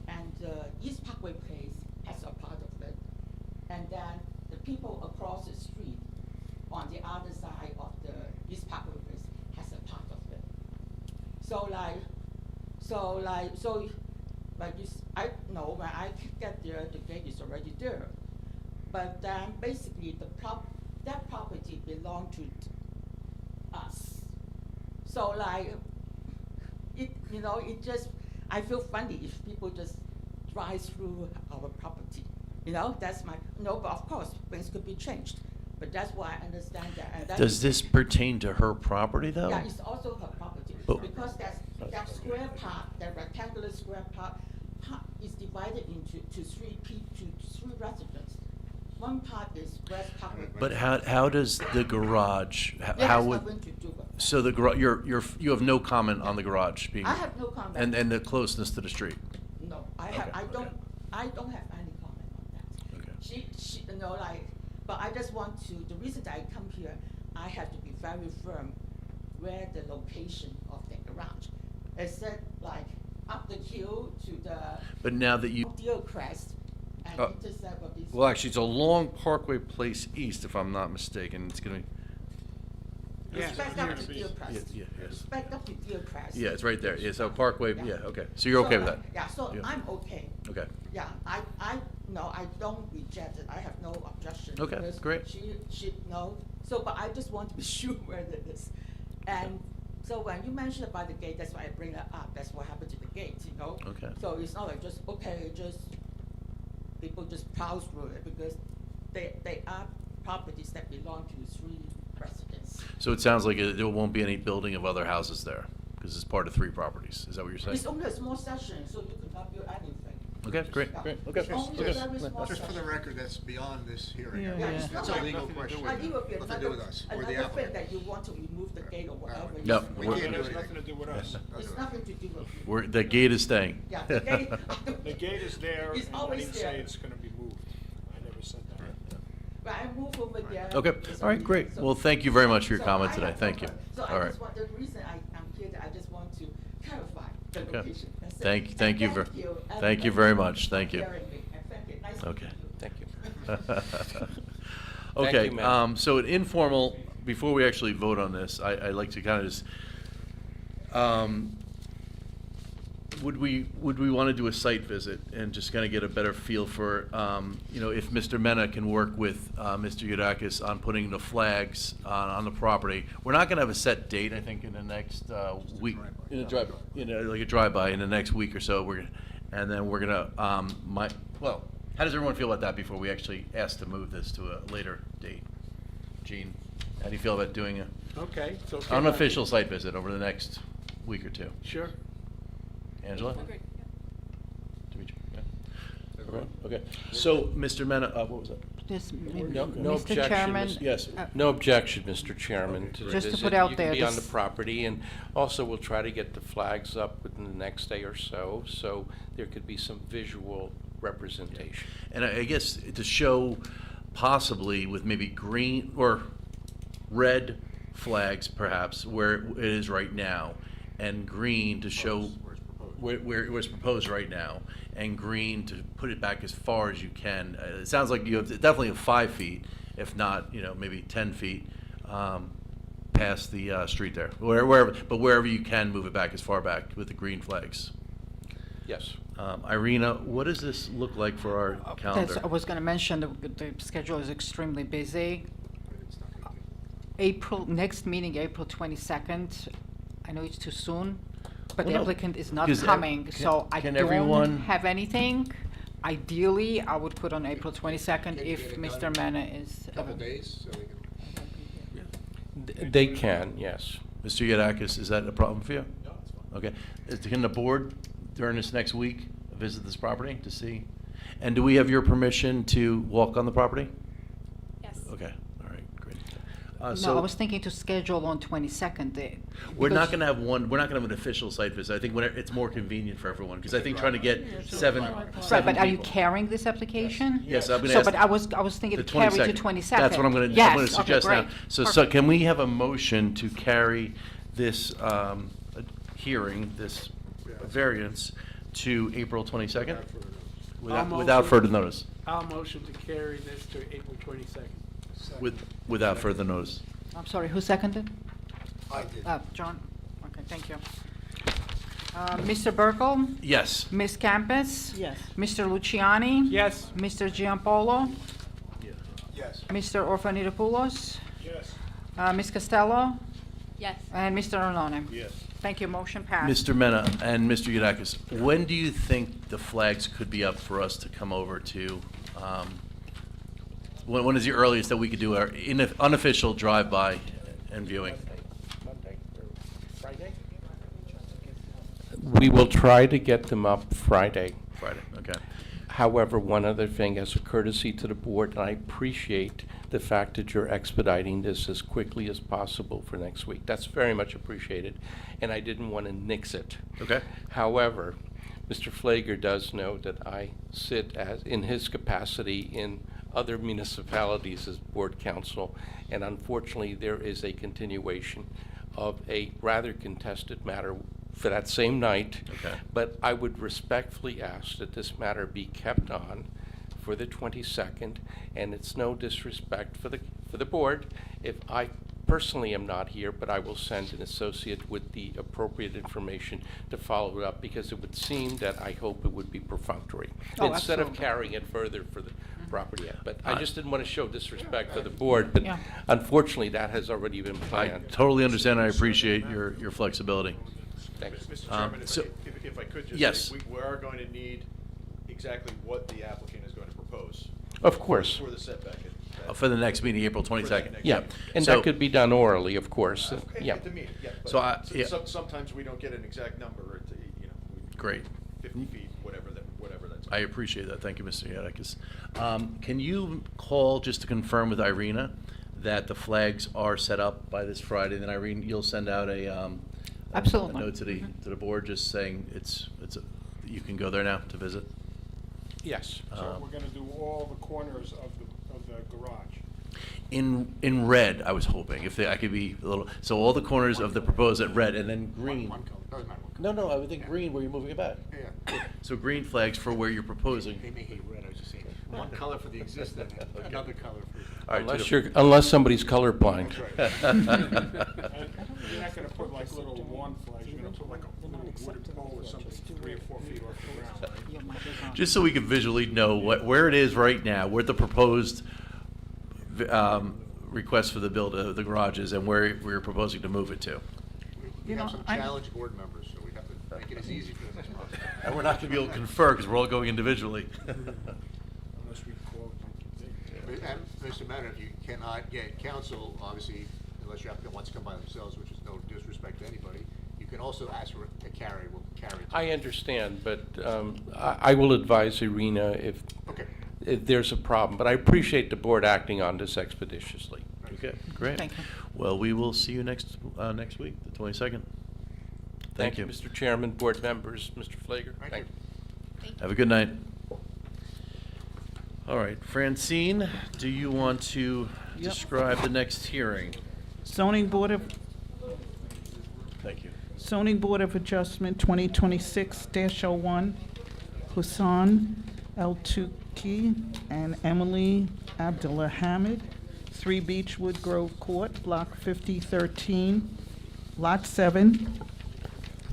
and East Parkway Place has a part of it. And then the people across the street on the other side of the East Parkway Place has a part of it. I know when I get there, the gate is already there. But then basically that property belonged to us. So it just, I feel funny if people just drive through our property. That's but of course, things could be changed. But that's why I understand that. And that Does is- this pertain to her property, though? Yeah, it's also her property, But- because that square part, that rectangular square part is divided into 3 residents. One part is West Parkway. But how does the garage, That how has would, nothing to do with that. so the garage, you have no comment on the garage being? I have no comment. And the closeness to the street? No, I Okay, don't okay. have any comment on that. Okay. She, but I just want to, the reason that I come here, I have to be very firm where the location of the garage. Is it up the hill to the But now that you, Deercrest and intersect with these? well, actually, it's along Parkway Place East, if I'm not mistaken. It's gonna, It's back up to yeah, Deercrest. yes. It's back up to Deercrest. Yeah, it's right there. Yeah, so Parkway, yeah, okay. So you're okay with that? Yeah, so Yeah. I'm okay. Okay. Yeah, I don't reject it. I have no objection. Okay, because great. She, but I just want to be sure where it is. And So when you mentioned about the gate, that's why I bring that up. That's what happened to the gate, you know? Okay. So it's not like just, okay, just, people just plow through it because they are properties that belong to 3 residents. So it sounds like there won't be any building of other houses there, because it's part of 3 properties. Is that what you're saying? It's only a small section, so you could not build anything. Okay, great, Yeah. great, okay. It's only a okay. very small Just for the section. record, that's beyond this hearing. Yeah, Yeah, it's That's not a like- legal question. And it would be Nothing to do with another, us or the another thing applicant. that you want to remove the gate or whatever. Alright. No, you- We we're- can't It do has anything. nothing to do with us. It's nothing to do with. We're, the gate is staying. Yeah, the gate. The gate is there, It's and I always didn't there. say it's gonna be moved. I never said that. But I move over there. Okay, it's all right, already- great. so- Well, thank you very much for your so comment I today. have Thank you. no problem. So All I right. just want, the reason I'm here, I just want to clarify the Okay. location. That's it. Thank And you Thank you. thank you everybody, very much. for Thank you. hearing me. And thank you. Nice to Okay. meet you. Thank you. Okay, you, ma'am. so an informal, before we actually vote on this, I'd like to kind of just, would we want to do a site visit and just kind of get a better feel for, you know, if Mr. Mena can work with Mr. Yudakis on putting the flags on the property? We're not going to have a set date, I think, in the next week. In a drive, you know, like a drive-by in the next week or so. And then we're gonna, well, how does everyone feel about that before we actually ask to move this to a later date? Gene, how do you feel about doing Okay, so. an unofficial site visit over the next week or 2? Sure. Angela? Dimitri, yeah. All right, okay. So, Mr. Mena, what was that? Just, No Mr. objection, Chairman. Yes. No objection, Mr. Chairman, to the Just to visit. put out You there, can be on the this- property, and also we'll try to get the flags up within the next day or so, so there could be some visual representation. And I guess to show possibly with maybe green or red flags perhaps where it is right now, and green to show where it was proposed right now, and green to put it back as far as you can. It sounds like you have definitely have 5 feet, if not, you know, maybe 10 feet past the street there. Wherever you can, move it back as far back with the green flags. Yes. Irina, what does this look like for our calendar? I was gonna mention, the schedule is extremely busy. Next meeting, April 22nd. I know it's too soon, but the Well, no, applicant is not because coming, so I can don't everyone- have anything. Ideally, I would put on April 22nd Can you if get it Mr. done in Mena is. Couple days, so we can. They can, yes. Mr. Yudakis, is that a problem for you? No, it's fine. Okay. Can the board during this next week visit this property to see? And do we have your permission to walk on the property? Yes. Okay, all right, great. No, I So was thinking to schedule on 22nd. we're not because- gonna have one, we're not gonna have an official site visit. I think it's more convenient for everyone, because I think trying to get seven Right, but are you people. carrying this application? Yes, I'm gonna So, ask. but I was thinking the to carry to 22nd. 22nd. That's what I'm gonna Yes, suggest okay, now. great. So Perfect. can we have a motion to carry this hearing, this variance, to April 22nd? Without further notice? I'll motion to carry this to April 22nd. Without further notice. I'm sorry, who seconded? I did. John? Okay, thank you. Mr. Burkle? Yes. Ms. Campus? Yes. Mr. Luciani? Yes. Mr. Giampolo? Yes. Mr. Orfanitopoulos? Yes. Ms. Costello? Yes. And Mr. Arnone? Yes. Thank you, motion passed. Mr. Mena and Mr. Yudakis, when do you think the flags could be up for us to come over to? When is the earliest that we could do our unofficial drive-by and viewing? Monday or Friday? We will try to get them up Friday. Friday, okay. However, one other thing, as a courtesy to the board, and I appreciate the fact that you're expediting this as quickly as possible for next week. That's very much appreciated, and I didn't want to nix it. Okay. However, Mr. Flager does know that I sit as, in his capacity in other municipalities as board counsel, and unfortunately, there is a continuation of a rather contested matter for that same night. Okay. But I would respectfully ask that this matter be kept on for the 22nd, and it's no disrespect for the board if I personally am not here, but I will send an associate with the appropriate information to follow it up, because it would seem that I hope it would be perfunctory. Oh, Instead of absolutely. carrying it further property yet. But I Uh, just didn't want to show disrespect to the board, but Yeah. unfortunately, that has already been I planned. totally understand, I appreciate your flexibility. Thanks. Mr. Chairman, so- if I could just Yes. say, we are going to need exactly what the applicant is going to propose. Of course. For the setback. For the next meeting, April 22nd. Yeah, and So- that could be done orally, of course. Yeah. At the meeting, yeah. So I- but yeah. Sometimes we don't get an exact number, or, Great. 50 feet, whatever that's. I appreciate that. Thank you, Mr. Yadakis. Can you call just to confirm with Irina that the flags are set up by this Friday? Then Irene, you'll send out a Absolutely. note to the board just saying you can go there now to visit? Yes. So we're gonna do all the corners of the garage. In red, I was hoping, I could be a little, so all the corners of the proposed at red, and then green. One color, doesn't matter what color. No, I would think green where you're moving it back. Yeah. So green flags for where you're proposing. They may hate red, I was just saying, one color for the existing, another color for. All right, Unless somebody's colorblind. That's right. And you're not gonna put like little lawn flags, you're gonna put like a little wooden pole or something 3 or 4 feet off the ground, right? Just so we can visually know where it is right now, where the proposed request for the the garage is, and where we're proposing to move it to. We You have know, some I- challenged board members, so we have to make it as easy for them as possible. And we're not going to be able to confer because we're all going individually. Unless we call it. And Mr. Mayor, if you cannot get counsel, obviously, unless your applicant wants to come by themselves, which is no disrespect to anybody, you can also ask for a carry, we'll carry. I understand, but I will advise Irina if Okay. there's a problem. But I appreciate the board acting on this expeditiously. Okay, great. Thank you. Well, we will see you next week, the 22nd. Thank you. Mr. Chairman, board members, Mr. Flager. Thank you. Have a good night. All right, Francine, do you want to Yep. describe the next hearing? Zoning Board of Thank you. Zoning Board of Adjustment 2026-01, Hussan, Eltoukhy, and Emily Abdelhamid, 3 Beachwood Grove Court, Block 5013, Lot 7.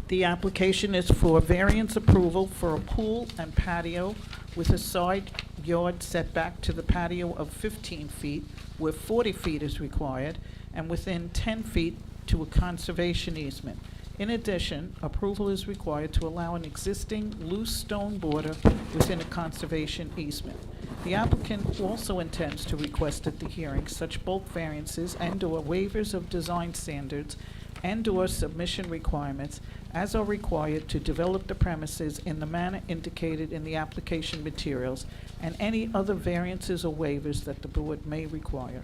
The application is for variance approval for a pool and patio with a side yard setback to the patio of 15 feet, where 40 feet is required, and within 10 feet to a conservation easement. In addition, approval is required to allow an existing loose stone border within a conservation easement. The applicant also intends to request at the hearing such bulk variances and/or waivers of design standards and/or submission requirements as are required to develop the premises in the manner indicated in the application materials, and any other variances or waivers that the board may require.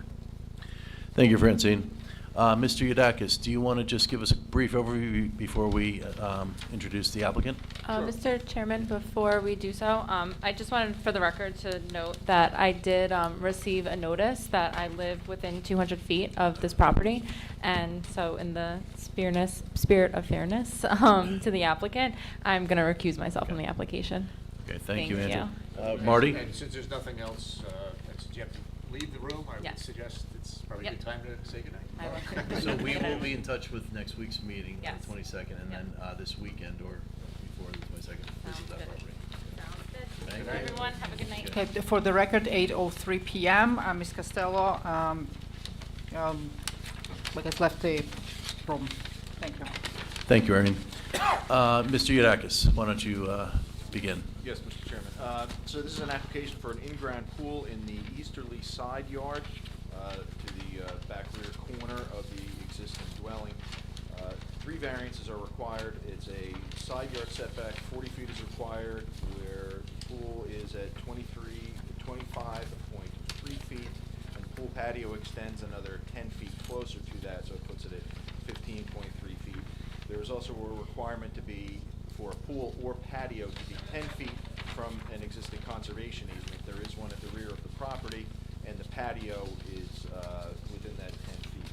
Thank you, Francine. Mr. Yadakis, do you want to just give us a brief overview before we introduce the applicant? Mr. Chairman, before we do so, I just wanted for the record to note that I did receive a notice that I live within 200 feet of this property. And so in the spirit of fairness to the applicant, I'm going to recuse myself from the application. Okay, thank you, Thank Andrew. Marty? And since there's nothing else, and since you have to leave the room, I would Yes. suggest it's probably a Yep. good time to say goodnight. I will. So we will be in touch with next week's meeting, Yes. the 22nd, and then this weekend or before the 22nd. Sounds visit that good. property. Sounds good. Thank Thank you, you. everyone. Have a good night. Okay, for the record, 8:03 PM, Ms. Costello, has left the room. Thank you. Thank you, Ernie. Mr. Yadakis, why don't you begin? Yes, Mr. Chairman. So this is an application for an in-ground pool in the easterly side yard to the back rear corner of the existing dwelling. 3 variances are required. It's a side yard setback, 40 feet is required, where the pool is at 25.3 feet, and the pool patio extends another 10 feet closer to that, so it puts it at 15.3 feet. There is also a requirement to be, for a pool or patio, to be 10 feet from an existing conservation easement. There is one at the rear of the property, and the patio is within that 10 feet.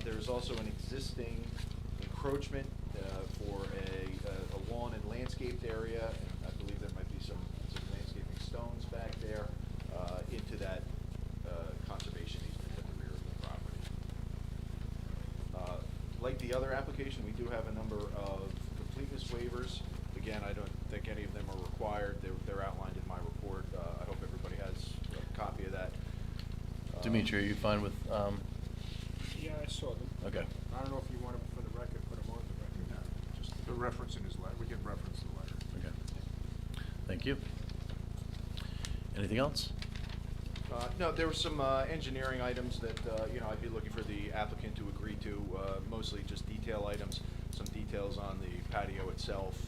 There is also an existing encroachment for a lawn and landscaped area, and I believe there might be some landscaping stones back there into that conservation easement at the rear of the property. Like the other application, we do have a number of completeness waivers. Again, I don't think any of them are required. They're outlined in my report. I hope everybody has copy of that. Dimitri, are you fine with, Yeah, I saw them. okay. I don't know if you want them for the record, put them on the record. Just the reference in his letter, we can reference the letter. Okay. Thank you. Anything else? No, there were some engineering items that, I'd be looking for the applicant to agree to, mostly just detail items, some details on the patio itself,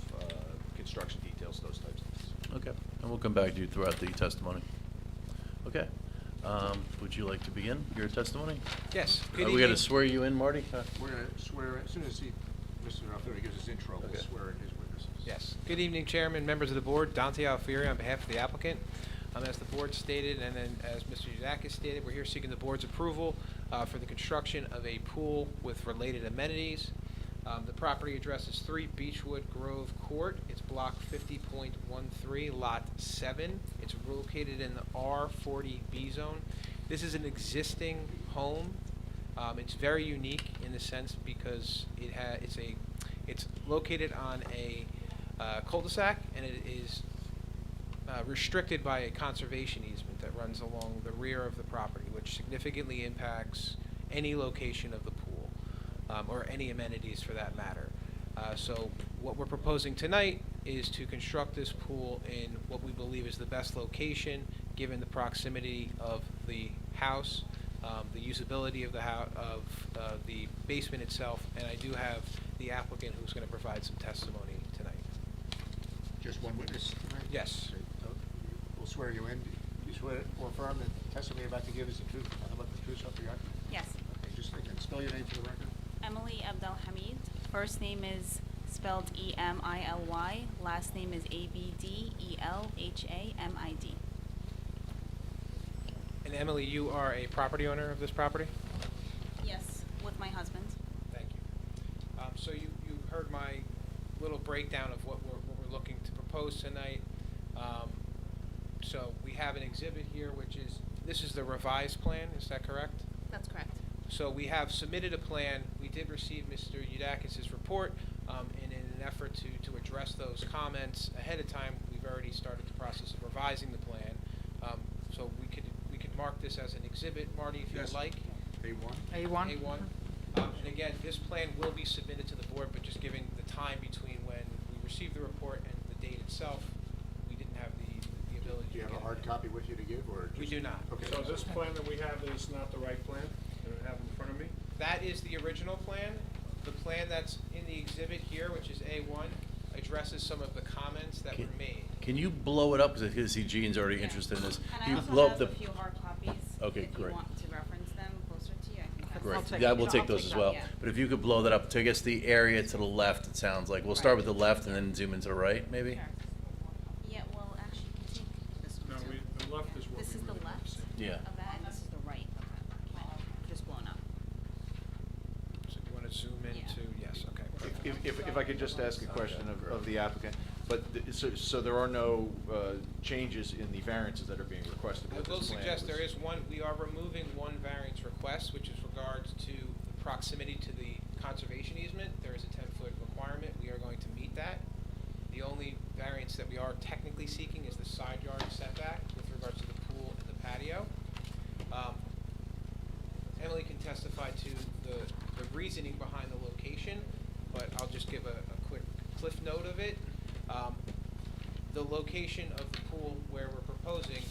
construction details, those types of things. Okay, and we'll come back to you throughout the testimony. Okay. Would you like to begin your testimony? Yes. Are Good we going to evening. swear you in, Marty? We're gonna swear, as soon as Mr. Alfieri gives his intro, we'll Okay. swear in his witnesses. Yes. Good evening, Chairman, members of the board. Dante Alfieri on behalf of the applicant. As the board stated, and then as Mr. Yudakis stated, we're here seeking the board's approval for the construction of a pool with related amenities. The property address is 3 Beachwood Grove Court. It's block 50.13, lot 7. It's located in the R40B zone. This is an existing home. It's very unique in the sense because it's located on a cul-de-sac, and it is restricted by a conservation easement that runs along the rear of the property, which significantly impacts any location of the pool, or any amenities for that matter. So what we're proposing tonight is to construct this pool in what we believe is the best location, given the proximity of the house, the usability of the basement itself, and I do have the applicant who's going to provide some testimony tonight. Just one witness tonight? Yes. Okay, we'll swear you in. You swear or affirm that the testimony you're about to give is the truth, nothing but the truth, so help you God? Yes. Okay, just again, spell your name for the record. Emily Abdelhamid. First name is spelled E-M-I-L-Y. Last name is A-B-D-E-L-H-A-M-I-D. And Emily, you are a property owner of this property? Yes, with my husband. Thank you. So you heard my little breakdown of what we're looking to propose tonight. So we have an exhibit here, this is the revised plan, is that correct? That's correct. So we have submitted a plan. We did receive Mr. Yudakis' report, and in an effort to address those comments ahead of time, we've already started the process of revising the plan. So we could mark this as an exhibit, Marty, if Yes. you'd like. A1? A1? A1. And again, this plan will be submitted to the board, but just giving the time between when we received the report and the date itself, we didn't have the ability Do you to have a get hard it. copy with you to give, or just? We do not. Okay. So this plan that we have is not the right plan that I have in front of me? That is the original plan. The plan that's in the exhibit here, which is A1, addresses some of the comments that were made. Can you blow it up, because I can see Gene's already interested in this. And Can I you also blow up have the? a few hard copies. Okay, if great. you want to reference them closer to you, I think that's Great. take- Yeah, we'll I'll take take those as that, well. yeah. But if you could blow that up to, I guess, the area to the left, it sounds like. We'll start with the Right. left and then zoom into the right, maybe? Sure. Yeah, well, actually, you can take this No, one too. the left is what This we is the really want to left see. Yeah. of that, and this is the right of that document, just blown up. So you want to zoom into, yes, okay. perfect. If I could just ask a question of the applicant, but, so there are no changes in the variances that are being requested I with will this plan? suggest there is one, we are removing one variance request, which is regards to the proximity to the conservation easement. There is a 10-foot requirement. We are going to meet that. The only variance that we are technically seeking is the side yard setback with regards to the pool and the patio. Emily can testify to the reasoning behind the location, but I'll just give a quick cliff note of it. The location of the pool where we're proposing,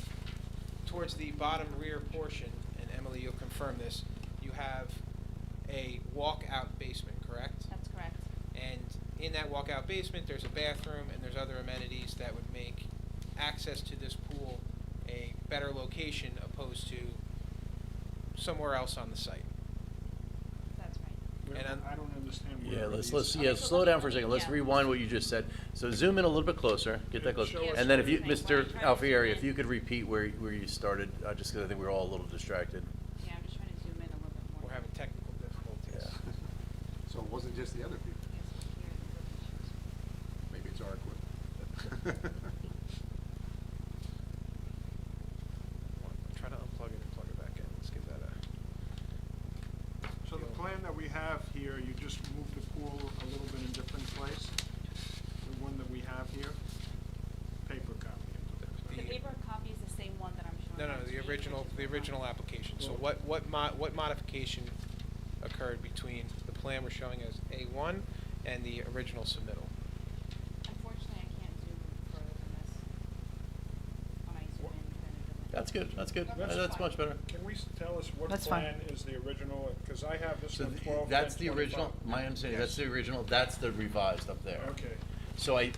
towards the bottom rear portion, and Emily, you'll confirm this, you have a walkout basement, correct? That's correct. And in that walkout basement, there's a bathroom and there's other amenities that would make access to this pool a better location opposed to somewhere else on the site. That's right. And I'm- I don't understand where Yeah, it let's, is. yeah, slow down for a second. Let's Yeah. rewind what you just said. So zoom in a little bit closer, get that closer. Show us And then if you, what you're Mr. saying. Right, Alfieri, right. if you could repeat where you started, just because I think we were all a little distracted. Yeah, I'm just trying to zoom in a little bit more. We're having technical difficulties. Yeah. So it wasn't just the other people, maybe it's our equipment. Try to unplug it and plug it back in. Let's give that a. So the plan that we have here, you just moved the pool a little bit in different place? The one that we have here? Paper copy. The paper copy is the same one that I'm showing. No, no, on the the original application. So what modification occurred between the plan we're showing as A1 and the original submittal? Unfortunately, I can't zoom further than this. When I zoom in, then it doesn't. That's good, that's good. That's much better. Can we tell us what That's fine. plan is the original? Because I have this So one 12, that's 10, the original, 25. my understanding, that's Yes. the original, that's the revised up there. Okay. So I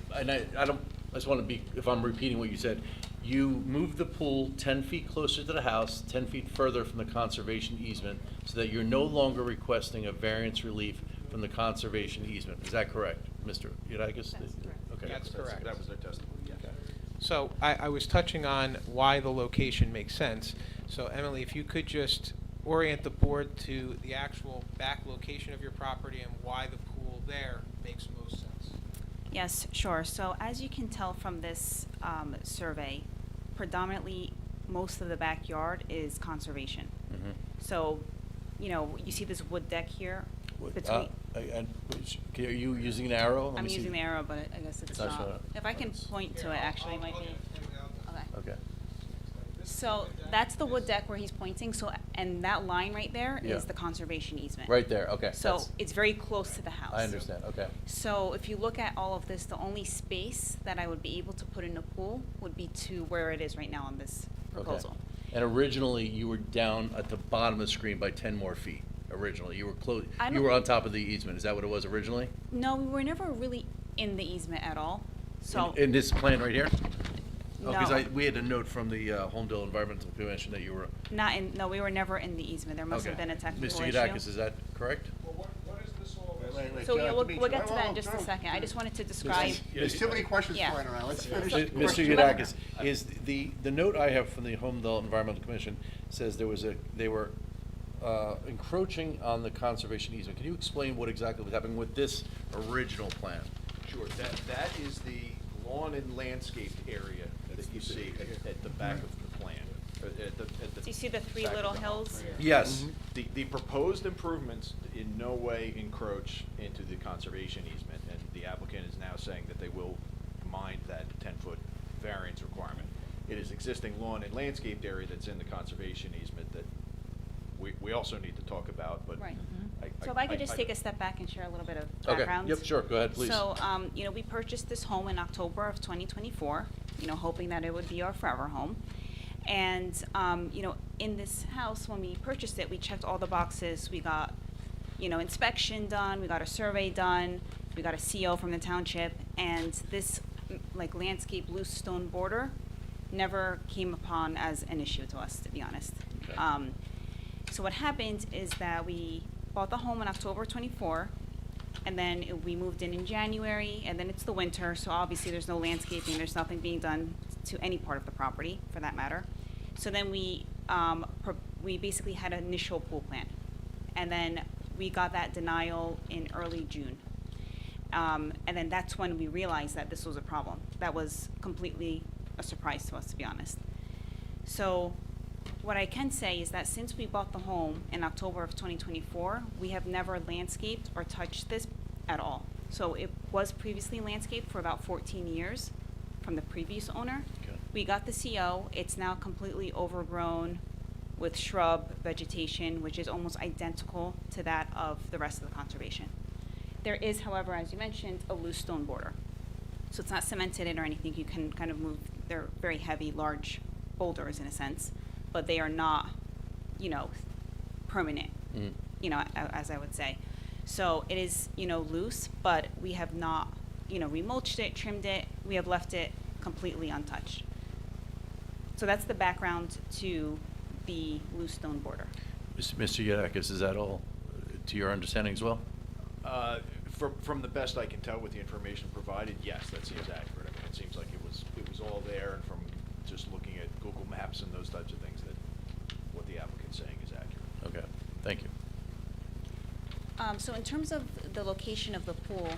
just want to be, if I'm repeating what you said, you moved the pool 10 feet closer to the house, 10 feet further from the conservation easement, so that you're no longer requesting a variance relief from the conservation easement. Is that correct, Mr. Yudakis? That's correct. Okay. That's correct. That was their testimony, yes. Okay. So I was touching on why the location makes sense. So Emily, if you could just orient the board to the actual back location of your property and why the pool there makes most sense. Yes, sure. So as you can tell from this survey, predominantly most of the backyard is conservation. Mhm. So, you see this wood deck here between. Are you using an arrow? Let I'm me see. using the arrow, but I guess it's That's not. not- If I can point to it, actually, it might be. Okay. Okay. So that's the wood deck where he's pointing. So, and that line right there is Yeah. the conservation easement. Right there, okay. So that's- it's very close to the house. I understand, okay. So if you look at all of this, the only space that I would be able to put in a pool would be to where it is right now on this Okay. proposal. And originally, you were down at the bottom of the screen by 10 more feet, originally. You were I you don't- were on top of the easement, is that what it was originally? No, we were never really in the easement at all. So In this plan right here? Oh, no, because we had a note from the Homedale Environmental Commission that you were. no, we were never in the easement. There must have Okay. been a technical Mr. issue. Yudakis, is that correct? Well, what is this all? So yeah, we'll get to that in just a second. I just wanted to describe. There's too many questions Yeah. flying around. Let's finish. Mr. question. Yudakis, is the note I have from the Homedale Environmental Commission says they were encroaching on the conservation easement. Can you explain what exactly was happening with this original plan? Sure, that is the lawn and landscaped area that you see at the back of the plan. At the Do you see the three back of little the hills? house. Yes. The proposed improvements in no way encroach into the conservation easement, and the applicant is now saying that they will mind that 10-foot variance requirement. It is existing lawn and landscaped area that's in the conservation easement that we also need to talk about, but. Right. So if I could just take a step back and share a little bit of Okay, background. yep, sure, go ahead, please. So, we purchased this home in October of 2024, hoping that it would be our forever home. And, in this house, when we purchased it, we checked all the boxes. We got, inspection done, we got a survey done, we got a CO from the township, and this, landscape loose stone border never came upon as an issue to us, to be honest. Okay. So what happened is that we bought the home in October 24, and then we moved in January, and then it's the winter, so obviously there's no landscaping, there's nothing being done to any part of the property, for that matter. So then we basically had an initial pool plan, and then we got that denial in early June. And then that's when we realized that this was a problem. That was completely a surprise to us, to be honest. So what I can say is that since we bought the home in October of 2024, we have never landscaped or touched this at all. So it was previously landscaped for about 14 years from the previous owner. Okay. We got the CO. It's now completely overgrown with shrub vegetation, which is almost identical to that of the rest of the conservation. There is, however, as you mentioned, a loose stone border. So it's not cemented in or anything. You can kind of move. They're very heavy, large boulders in a sense, but they are not, permanent, Mm. As I would say. So it is, loose, but we have not, we mulched it, trimmed it, we have left it completely untouched. So that's the background to the loose stone border. Mr. Yudakis, is that all to your understanding as well? From the best I can tell with the information provided, yes, that seems accurate. I mean, it seems like it was all there, and from just looking at Google Maps and those types of things, that what the applicant's saying is accurate. Okay, thank you. So in terms of the location of the pool,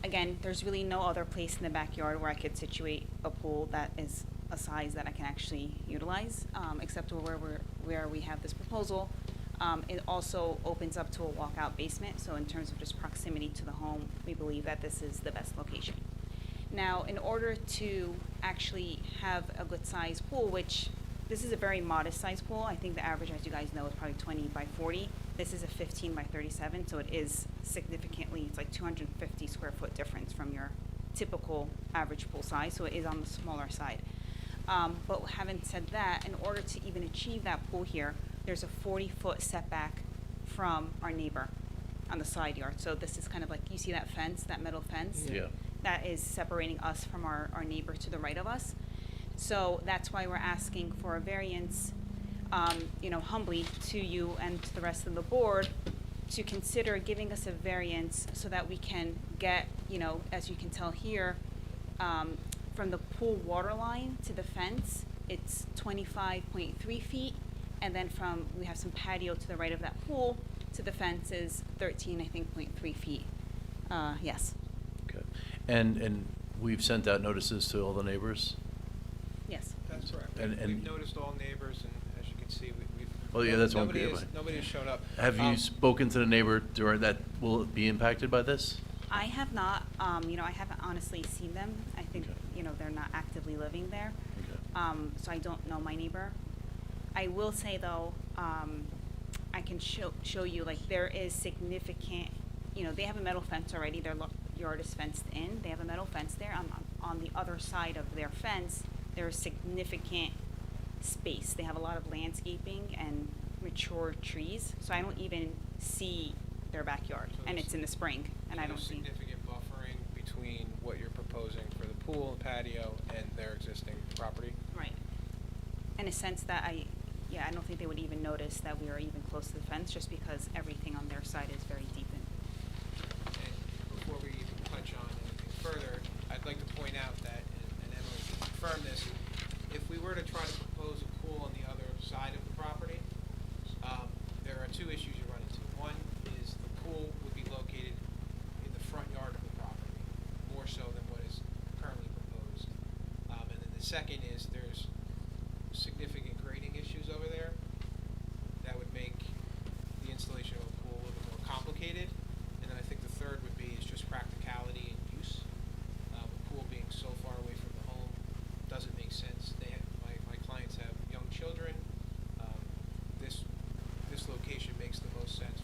again, there's really no other place in the backyard where I could situate a pool that is a size that I can actually utilize, except where we have this proposal. It also opens up to a walkout basement, so in terms of just proximity to the home, we believe that this is the best location. Now, in order to actually have a good sized pool, which this is a very modest sized pool, I think the average, as you guys know, is probably 20 by 40. This is a 15 by 37, so it is significantly, it's like 250 square foot difference from your typical average pool size, so it is on the smaller side. But having said that, in order to even achieve that pool here, there's a 40-foot setback from our neighbor on the side yard. So this is kind of like, you see that fence, that metal fence? Yeah. That is separating us from our neighbor to the right of us. So that's why we're asking for a variance, humbly to you and to the rest of the board, to consider giving us a variance so that we can get, as you can tell here, from the pool water line to the fence, it's 25.3 feet. And then we have some patio to the right of that pool to the fence is 13, I think, 0.3 feet. Yes. Okay. And we've sent out notices to all the neighbors? Yes. That's correct. And- We've noticed all neighbors, and as you can see, we've. Well, yeah, that's one nobody good has- one. Nobody has shown up. Have you spoken to the neighbor during that, will it be impacted by this? I have not, I haven't honestly seen them. I think, Okay. they're not actively living there. Okay. So I don't know my neighbor. I will say though, I can show you, like, there is significant, they have a metal fence already, their yard is fenced in, they have a metal fence there. On the other side of their fence, there is significant space. They have a lot of landscaping and mature trees, so I don't even see their backyard, So and there's- it's in the spring, and I don't There's see. significant buffering between what you're proposing for the pool and patio and their existing property. Right. In a sense that I don't think they would even notice that we are even close to the fence, just because everything on their side is very deep in. And before we even touch on anything further, I'd like to point out that, and Emily can confirm this, if we were to try to propose a pool on the other side of the property, there are two issues you run into. One is the pool would be located in the front yard of the property, more so than what is currently proposed. And then the second is there's significant grading issues over there that would make the installation of a pool a little bit more complicated. And then I think the third would be is just practicality and use. The pool being so far away from the home doesn't make sense. My clients have young children. This location makes the most sense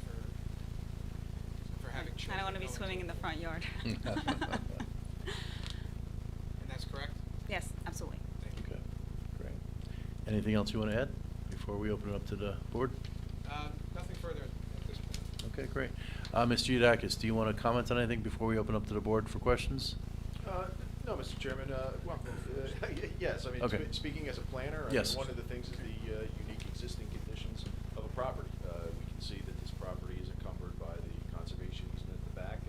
for having children. I don't want to be going swimming in the front yard. And that's correct? Yes, absolutely. Thank you. Okay, great. Anything else you want to add before we open it up to the board? Nothing further at this point. Okay, great. Mr. Yudakis, do you want to comment on anything before we open up to the board for questions? No, Mr. Chairman. Yes, I mean, Okay. speaking as a planner, Yes. one of the things is the unique existing conditions of a property. We can see that this property is encumbered by the conservation easement at the back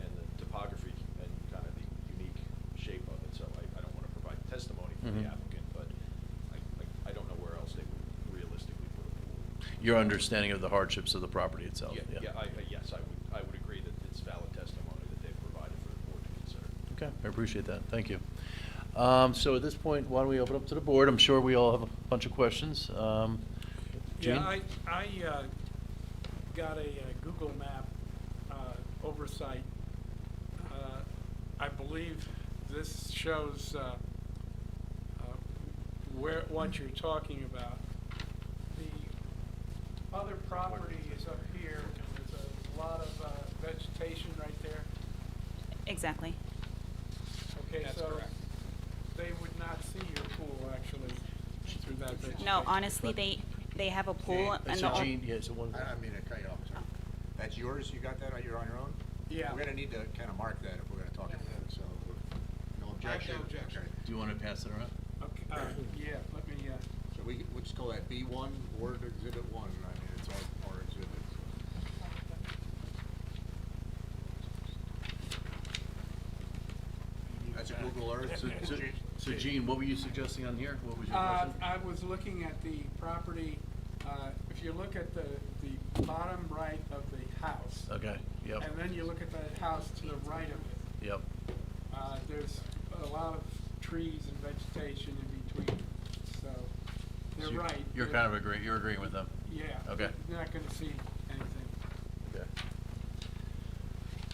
and the topography and kind of the unique shape of it. So I don't want to provide testimony for Mhm. the applicant, but I don't know where else they would realistically put a pool. Your understanding of the hardships of the property itself? Yes, I would agree that it's valid testimony that they've provided for the board to consider. Okay, I appreciate that. Thank you. So at this point, why don't we open up to the board? I'm sure we all have a bunch of questions. Gene? Yeah, I got a Google map oversight. I believe this shows what you're talking about. The other property is up here, and there's a lot of vegetation right there. Exactly. Okay, That's so correct. they would not see your pool actually through that vegetation. No, honestly, they have a pool and So the. Gene, yeah, so one. I don't mean to cut you off, sorry. That's yours, you got that, you're on your own? Yeah. We're gonna need to kind of mark that if we're gonna talk about it, so, no objection? no objection. Okay. Do you want to pass it around? Okay, yeah, let me, So we'll just call that B1, Board Exhibit 1, I mean, it's our exhibit. That's a Google Earth. So Gene, what were you suggesting on here? What was your question? I was looking at the property, if you look at the bottom right of the house. Okay, yep, And then you look at the house to the right of it, yep. there's a lot of trees and vegetation in between, so So they're right. You're kind of agreeing, you're agreeing with them? Yeah. Okay. You're not gonna see anything. Okay.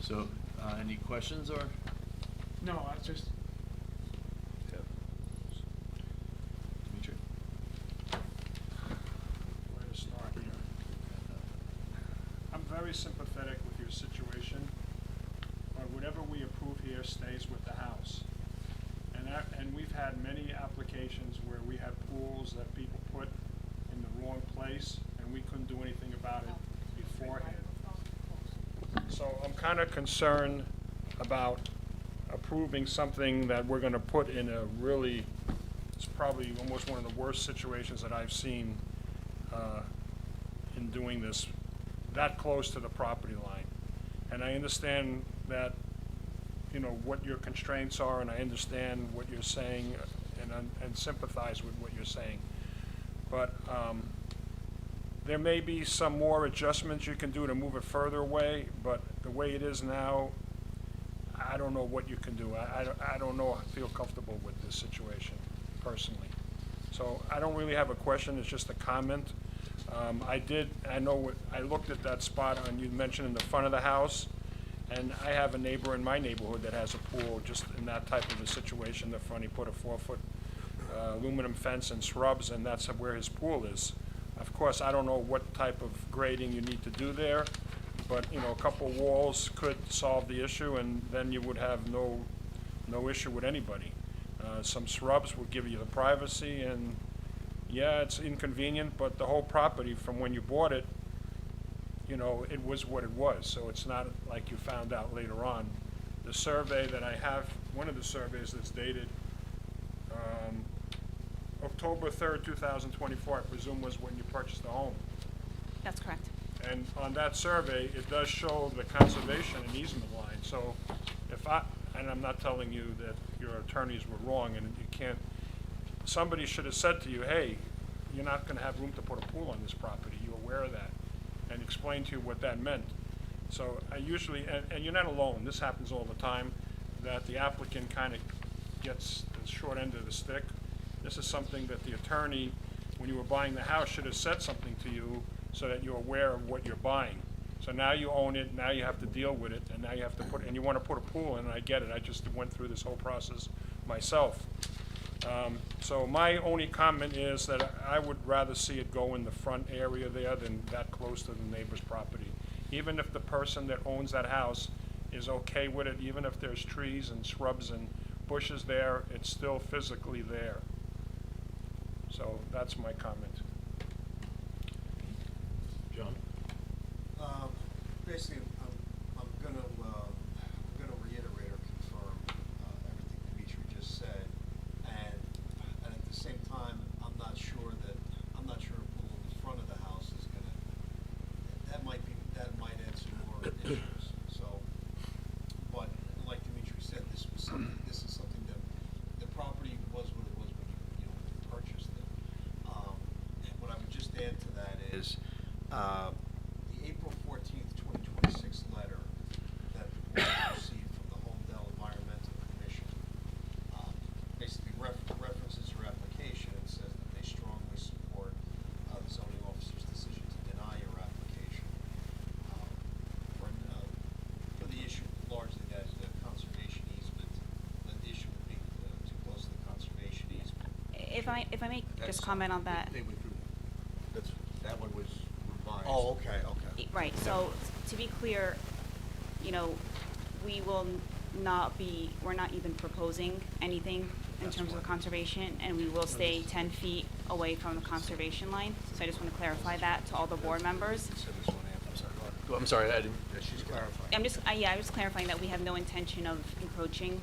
So, any questions or? No, I just whatever we approve here stays with the house. And we've had many applications where we had pools that people put in the wrong place, and we couldn't do anything about it beforehand. So I'm kind of concerned about approving something that we're gonna put in a really, it's probably almost one of the worst situations that I've seen in doing this that close to the property line. And I understand that, you know, what your constraints are, and I understand what you're saying, and sympathize with what you're saying. But there may be some more adjustments you can do to move it further away, but the way it is now, I don't know what you can do. I don't know, I feel comfortable with this situation, personally. So I don't really have a question, it's just a comment. I looked at that spot you mentioned in the front of the house, and I have a neighbor in my neighborhood that has a pool just in that type of a situation. In the front, he put a 4-foot aluminum fence and shrubs, and that's where his pool is. Of course, I don't know what type of grading you need to do there, but, you know, a couple walls could solve the issue, and then you would have no issue with anybody. Some shrubs would give you the privacy, and yeah, it's inconvenient, but the whole property from when you bought it, you know, it was what it was, so it's not like you found out later on. The survey that I have, one of the surveys that's dated October 3rd, 2024, I presume was when you purchased the home. That's correct. And on that survey, it does show the conservation and easement line. So and I'm not telling you that your attorneys were wrong and you can't, somebody should have said to you, hey, you're not gonna have room to put a pool on this property, you aware of that? And explain to you what that meant. So I usually, and you're not alone, this happens all the time, that the applicant kind of gets the short end of the stick. This is something that the attorney, when you were buying the house, should have said something to you so that you're aware of what you're buying. So now you own it, now you have to deal with it, and now you have to and you want to put a pool in, and I get it, I just went through this whole process myself. So my only comment is that I would rather see it go in the front area there than that close to the neighbor's property. Even if the person that owns that house is okay with it, even if there's trees and shrubs and bushes there, it's still physically there. So that's my comment. John? Basically, I'm gonna reiterate or confirm everything Dimitri just said, and at the same time, I'm not sure a pool in the front of the house is gonna. That might add some more issues. So, but like Dimitri said, this is something that the property was what it was when you purchased it. And what I would just add to that is. The April 14th, 2026 letter that the board received from the Homedale Environmental Commission basically references your application and says that they strongly support the zoning officer's decision to deny your application for the issue largely as the conservation easement. The issue would be too close to the conservation easement. If I may just comment on that. They withdrew. That one was revised. Oh, okay. Right, so to be clear, you know, we're not even proposing anything in terms of the conservation, and we will stay 10 feet away from the conservation line. So I just want to clarify that to all the board members. I'm sorry, I didn't. She's clarifying. I'm just clarifying that we have no intention of encroaching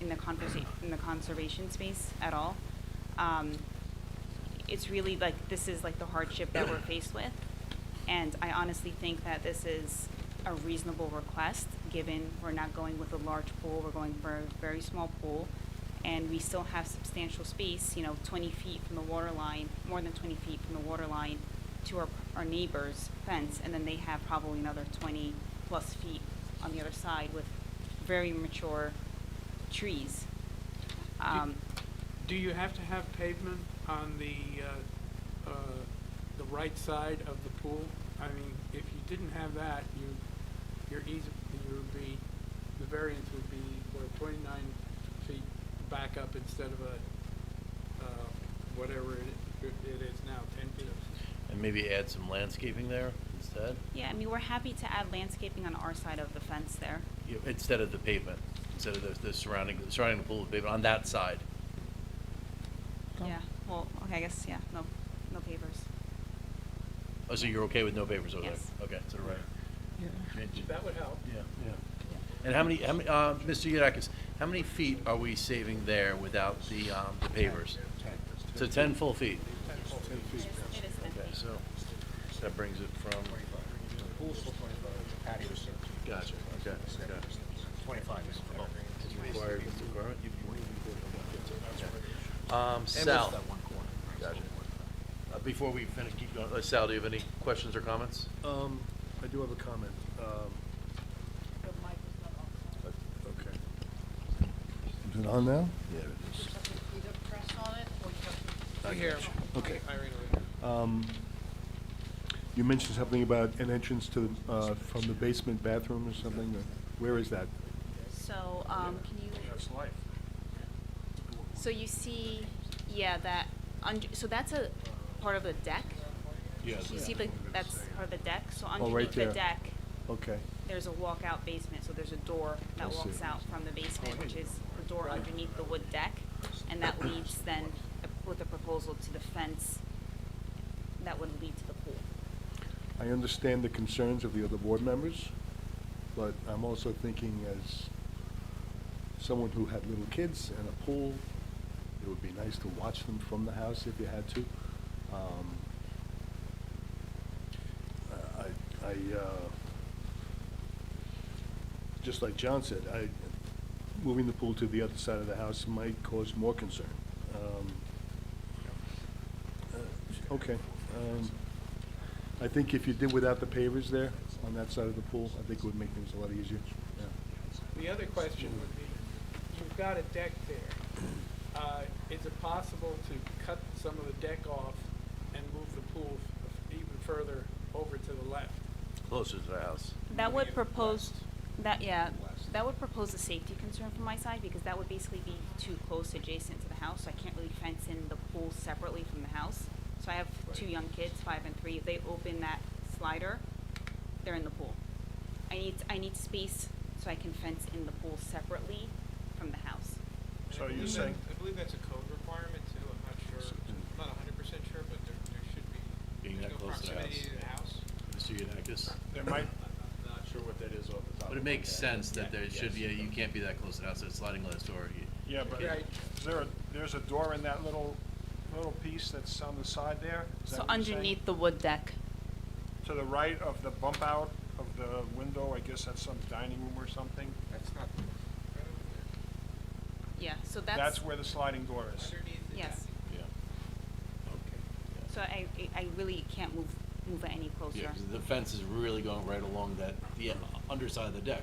in the conservation space at all. It's really this is the hardship that we're faced with. And I honestly think that this is a reasonable request, given we're not going with a large pool, we're going for a very small pool, and we still have substantial space, 20 feet from the water line, more than 20 feet from the water line to our neighbor's fence, and then they have probably another 20 plus feet on the other side with very mature trees. Do you have to have pavement on the right side of the pool? I mean, if you didn't have that, the variance would be 29 feet back up instead of whatever it is now, 10 feet. And maybe add some landscaping there, instead? Yeah, I mean, we're happy to add landscaping on our side of the fence there. Instead of the pavement, instead of the surrounding the pool of pavement, on that side? Oh. Yeah, well, okay, I guess, yeah, no pavers. Oh, so you're okay with no pavers over there? Yes. Okay, to the right. Yeah. That would help. Yeah, yeah. And how many, Mr. Yudakis, how many feet are we saving there without the pavers? 10. So 10 full feet? 10 feet. It is 10 Okay, feet. so that brings it from, 25. The pool's still 25, patio is 13. gotcha, okay, okay. 25 is Oh, is it required, Mr. Requirement? And Sal. what's that one corner? Gotcha. Before we finish, keep going, Sal, do you have any questions or comments? I do have a comment. Okay. Is it on now? Yeah, it is. I hear. Okay. Irene, You mentioned something about an entrance to, from the basement bathroom or something. Where is that? So, can you? That's life. So you see, yeah, that, so that's a part of the deck. Yes. You see that's part of the deck, so right underneath the there. deck, Okay. there's a walkout basement, so there's a door I that see. walks out from the basement, which is the door underneath the wood deck, and that leads then with a proposal to the fence that would lead to the pool. I understand the concerns of the other board members, but I'm also thinking as someone who had little kids and a pool, it would be nice to watch them from the house if you had to. Just like John said, moving the pool to the other side of the house might cause more concern. Okay. I think if you did without the pavers there on that side of the pool, I think it would make things a lot easier. Yeah. The other question would be, you've got a deck there. Is it possible to cut some of the deck off and move the pool even further over to the left? Closer to the house. That would propose, that would propose a safety concern from my side, because that would basically be too close adjacent to the house. I can't really fence in the pool separately from the house. So I have two young kids, 5 and 3. If they open that slider, they're in the pool. I need space so I can fence in the pool separately from the house. So you're saying, I believe that's a code requirement too, I'm not sure, I'm not 100% sure, but there should be. Being that no close to the proximity house. to the house. Mr. Yudakis? there might, I'm not sure what that is off the top But it of my makes head. sense that there should be, you can't be that close to the house, it's a sliding glass door. yeah, but Right. there's a door in that little piece that's on the side there? Is that So what you're saying? underneath the wood deck. To the right of the bump out of the window, I guess that's some dining room or something? That's not, Yeah, so That's where the sliding door is. Underneath the yes. deck. Yeah. Okay. So I really can't move it any closer. Yeah, 'cause the fence is really going right along the underside of the deck.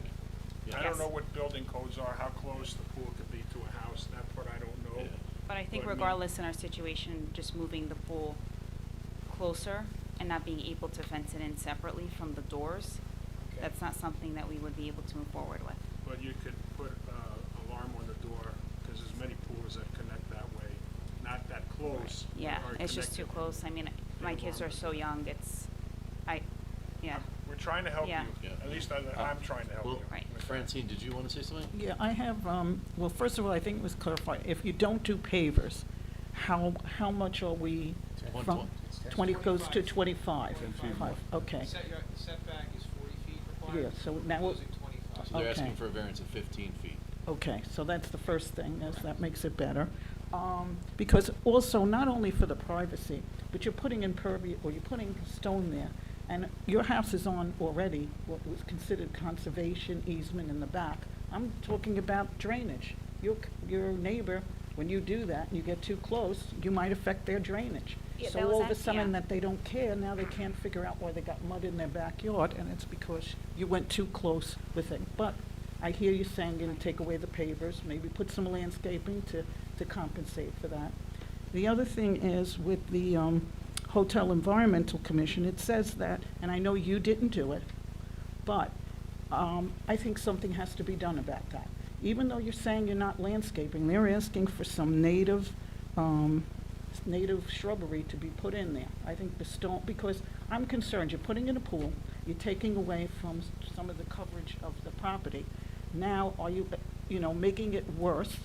I don't know what building codes are, how close the pool could be to a house, that part I don't know. Yeah. But I think But I mean- regardless in our situation, just moving the pool closer and not being able to fence it in separately from the doors, Okay. that's not something that we would be able to move forward with. But you could put alarm on the door, because there's many pools that connect that way, not that close. but Yeah, are it's just too connected. close. I mean, my kids are so young, yeah. We're trying to help you, Yeah. Yeah. at least I'm trying to help Well, you. Right. with that. Francine, did you want to say something? Yeah, I have, well, first of all, I think it was clarified, if you don't do pavers, how much are we One from? twen- 20 goes to 25. 10 feet more. Okay. Setback is 40 feet required. Yeah, so now, Proposing 25. So they're asking Okay. for a variance of 15 feet. okay, so that's the first thing, that makes it better. Because also, not only for the privacy, but you're putting impervious, or you're putting stone there, and your house is on already what was considered conservation easement in the back. I'm talking about drainage. Your neighbor, when you do that, and you get too close, you might affect their drainage. Yeah, So that was all of a yeah. sudden that they don't care, now they can't figure out why they got mud in their backyard, and it's because you went too close with it. But I hear you saying, take away the pavers, maybe put some landscaping to compensate for that. The other thing is with the Hotel Environmental Commission, it says that, and I know you didn't do it, but I think something has to be done about that. Even though you're saying you're not landscaping, they're asking for some native shrubbery to be put in there. I think the stone, because I'm concerned, you're putting in a pool, you're taking away from some of the coverage of the property. Now, are you, making it worse?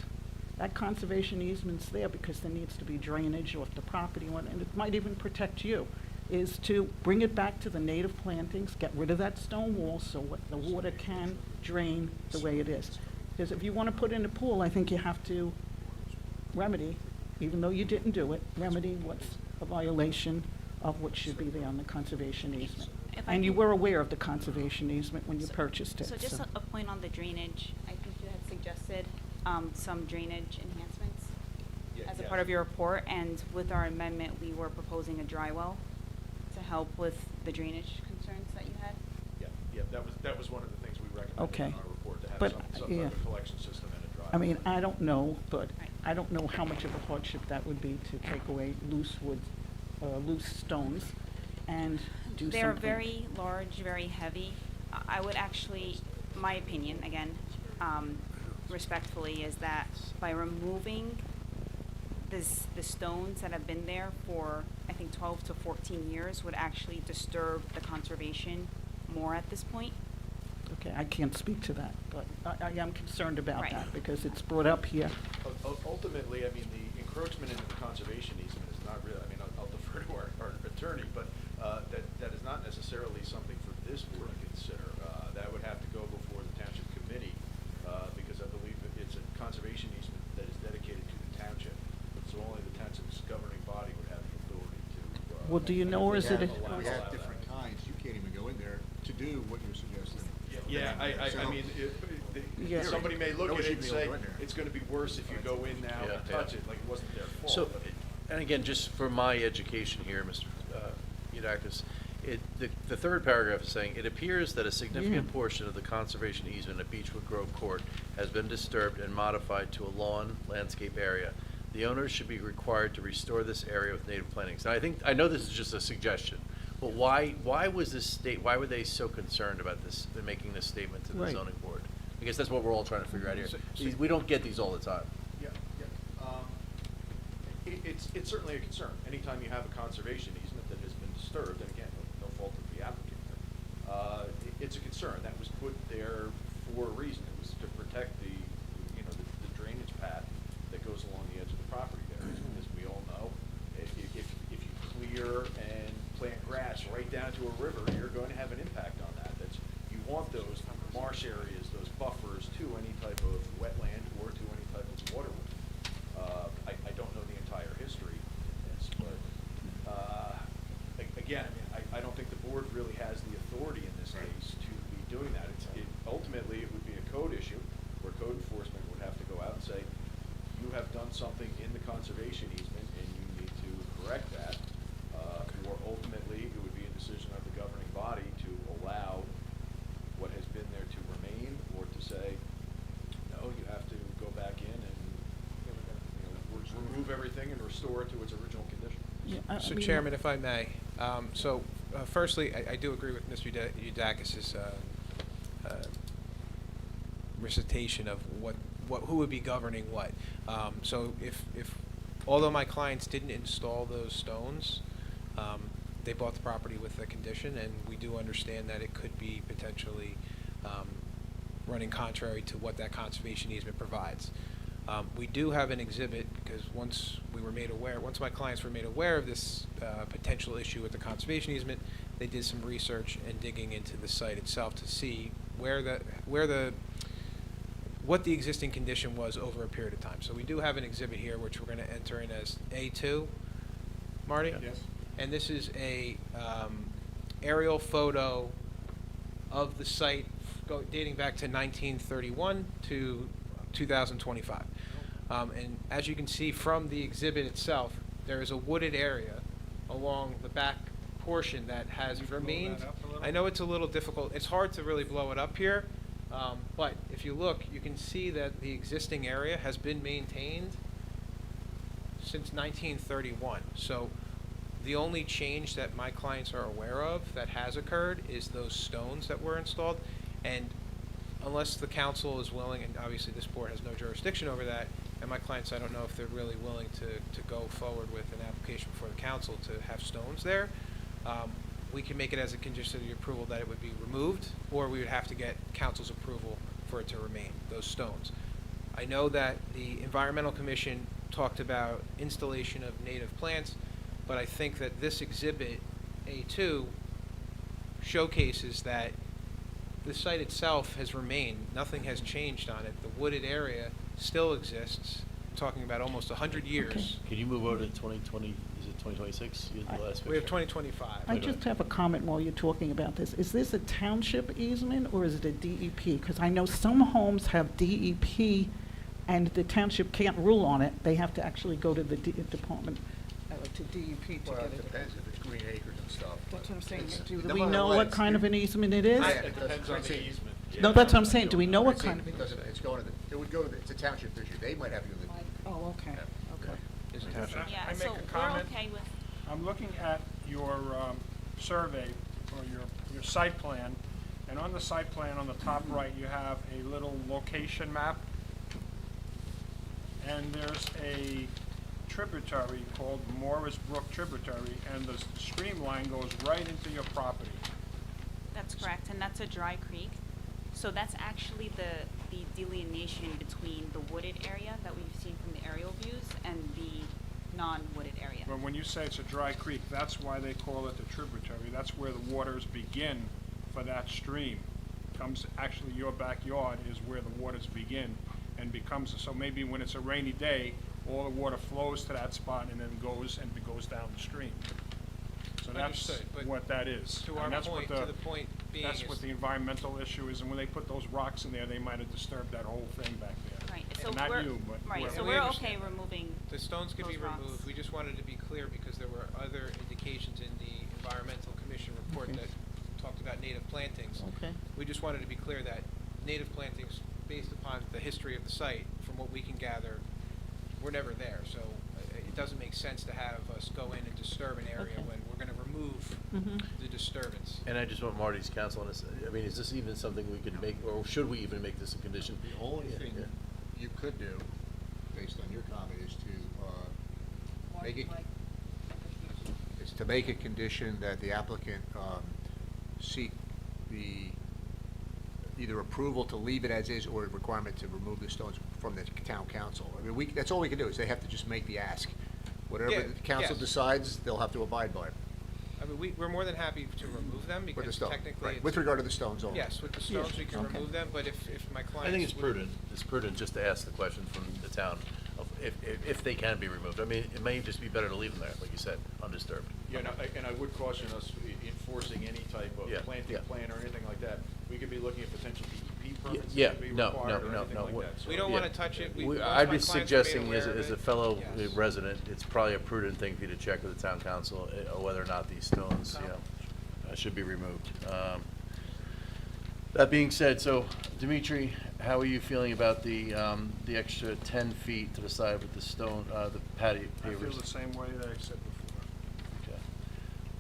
That conservation easement's there because there needs to be drainage off the property, and it might even protect you, is to bring it back to the native plantings, get rid of that stone wall so the water can drain the way it is. Because if you want to put in a pool, I think you have to remedy, even though you didn't do it, remedy what's a violation of what should be there on the conservation easement. If I And you can- were aware of the conservation easement when you purchased it. So just a point on the drainage, I think you had suggested some drainage enhancements as a part of your report, and with our amendment, we were proposing a dry well to help with the drainage concerns that you had. Yeah, that was one of the things we recommended Okay. in our report, to have But, some yeah. type of collection system and a dry. I mean, I don't know, but Right. I don't know how much of a hardship that would be to take away loose wood, loose stones and do something. They're very large, very heavy. I would actually, my opinion, again, respectfully, is that by removing the stones that have been there for, I think, 12 to 14 years would actually disturb the conservation more at this point. Okay, I can't speak to that, but I am concerned about Right. that because it's brought up here. Ultimately, I mean, the encroachment into the conservation easement is not really, I mean, I'll defer to our attorney, but that is not necessarily something for this board to consider. That would have to go before the township committee, because I believe that it's a conservation easement that is dedicated to the township. So only the township's governing body would have the authority to. Well, do you know, or is it? allow We have that. different kinds, you can't even go in there to do what you're suggesting. Yeah, I So- mean, Yeah. somebody may look No one at it and should be able say, to go in there. it's gonna be worse if you go in now and Yeah. touch it, like it wasn't their fault. So, but and again, just for my education here, Mr. Yudakis, the third paragraph is saying, "It appears that a significant Yeah. portion of the conservation easement at Beachwood Grove Court has been disturbed and modified to a lawn landscape area. The owners should be required to restore this area with native plantings." And I know this is just a suggestion, but why was this why were they so concerned about this, making this statement to the Right. zoning board? I guess that's what we're all trying to figure out here. So- We don't get these all the time. Yeah. It's certainly a concern. Anytime you have a conservation easement that has been disturbed, and again, no fault of the applicant, it's a concern. That was put there for a reason. It was to protect the drainage path that goes along the edge of the property there. As we all know, if you clear and plant grass right down to a river, you're going to have an impact on that. You want those marsh areas, those buffers to any type of wetland or to any type of waterway. I don't know the entire history in this, but again, I don't think the board really has the authority in this case to be doing that. Ultimately, it would be a code issue where code enforcement would have to go out and say, you have done something in the conservation easement and you need to correct that. Or ultimately, it would be a decision of the governing body to allow what has been there to remain, or to say, no, you have to go back in and remove everything and restore it to its original condition. Yeah, I So mean, Chairman, if I may, firstly, I do agree with Mr. Yudakis's recitation of who would be governing what. So although my clients didn't install those stones, they bought the property with the condition, and we do understand that it could be potentially running contrary to what that conservation easement provides. We do have an exhibit, because once my clients were made aware of this potential issue with the conservation easement, they did some research and digging into the site itself to see what the existing condition was over a period of time. So we do have an exhibit here, which we're going to enter in as A2, Marty? Yes. And this is a aerial photo of the site dating back to 1931 to 2025. And as you can see from the exhibit itself, there is a wooded area along the back portion that has Can you blow remained. that up a little? I know it's a little difficult. It's hard to really blow it up here, but if you look, you can see that the existing area has been maintained since 1931. So the only change that my clients are aware of that has occurred is those stones that were installed. And unless the council is willing, and obviously this board has no jurisdiction over that, and my clients, I don't know if they're really willing to go forward with an application before the council to have stones there. we can make it as a condition of the approval that it would be removed, or we would have to get council's approval for it to remain, those stones. I know that the Environmental Commission talked about installation of native plants, but I think that this exhibit, A2, showcases that the site itself has remained. Nothing has changed on it. The wooded area still exists, talking about almost 100 years. Can you move over to 2020, is it 2026? You had the last We have picture. 2025. I just have a comment while you're talking about this. Is this a township easement or is it a DEP? Because I know some homes have DEP and the township can't rule on it. They have to actually go to the Department, to DEP to Well, get it it. depends if it's green acres and stuff. That's what I'm saying. It's- Do no we matter know what kind of an easement it is? It depends on the easement. No, that's what I'm saying. Do we know what It's- kind of? It doesn't, it's going to, it would go to, it's a township issue. They might have to go to the. Oh, okay, okay. Is a township. I Yeah, make so a we're comment? okay with, I'm looking at your survey or your site plan, and on the site plan on the top right, you have a little location map. And there's a tributary called Morris Brook Tributary, and the stream line goes right into your property. that's correct, and that's a dry creek. So that's actually the delineation between the wooded area that we've seen from the aerial views and the non-wooded area. But when you say it's a dry creek, that's why they call it the tributary. That's where the waters begin for that stream. Comes, actually, your backyard is where the waters begin and becomes, so maybe when it's a rainy day, all the water flows to that spot and then goes down the stream. So that's Understood, but what that is. To our And that's what point, to the point being That's is- what the environmental issue is, and when they put those rocks in there, they might have disturbed that whole thing back there. Right, so And not we're, you, but right, whoever. so And we we're understand okay that. removing The stones could be those rocks. removed. We just wanted to be clear because there were other indications in the Environmental Commission report Okay. that talked about native plantings. Okay. We just wanted to be clear that native plantings, based upon the history of the site, from what we can gather, were never there. So it doesn't make sense to have us go in and disturb an area Okay. when we're going to remove the disturbance. And I just want Marty's counsel on this. I mean, is this even something we could make, or should we even make this a condition? The only Yeah, thing yeah. you could do, based on your comment, is to make a condition that the applicant seek the either approval to leave it as is or a requirement to remove the stones from the town council. I mean, that's all we can do, is they have to just make the ask. Whatever Yeah, the council yes. decides, they'll have to abide by it. I mean, we're more than happy to remove them With the because stone, technically right, it's- with regard to the stones only. Yes, with the stones we can Okay. remove them, but if my clients I think it's would- prudent. It's prudent just to ask the question from the town of if they can be removed. I mean, it may just be better to leave them there, like you said, undisturbed. Yeah, and I would caution us enforcing any type of Yeah, planting yeah. plan or anything like that. We could be looking at potential DEP permits yeah, that could be no, required no, or no, anything no, like what- that. So, We don't yeah. wanna touch it. I'd once be my clients are made suggesting aware as of a it- fellow Yes. resident, it's probably a prudent thing for you to check with the town council whether or not these stones, should be removed. That being said, so Dimitri, how are you feeling about the extra 10 feet to the side with the stone, the patio I feel pavers? the same way that I said before. Okay.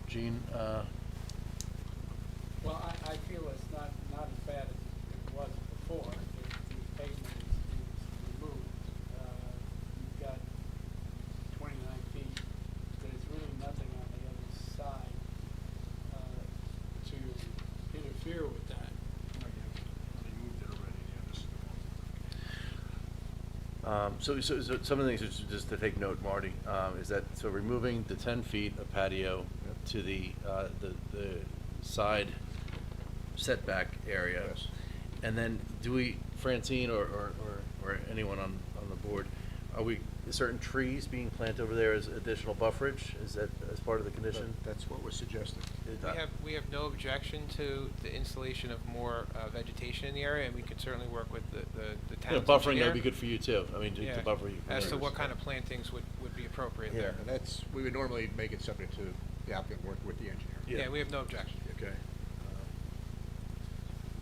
Gene, Well, I feel it's not as bad as it was before. The pavement is removed. You've got 29 feet. There's really nothing on the other side to interfere with that. They moved it already, yeah, this is the one. So some of the things, just to take note, Marty, is that, so removing the 10 feet of patio to the side setback area. Yes. And then do we, Francine or anyone on the board, are we, certain trees being planted over there as additional bufferage? Is that as part of the condition? That's what was suggested. We have no objection to the installation of more vegetation in the area, and we could certainly work with the town's Buffering, engineer. that'd be good for you too. I mean, to Yeah, buffer you. as to what kind of plantings would be appropriate there. And that's, we would normally make it subject to the applicant working with the engineer. Yeah, we have no objection. Okay.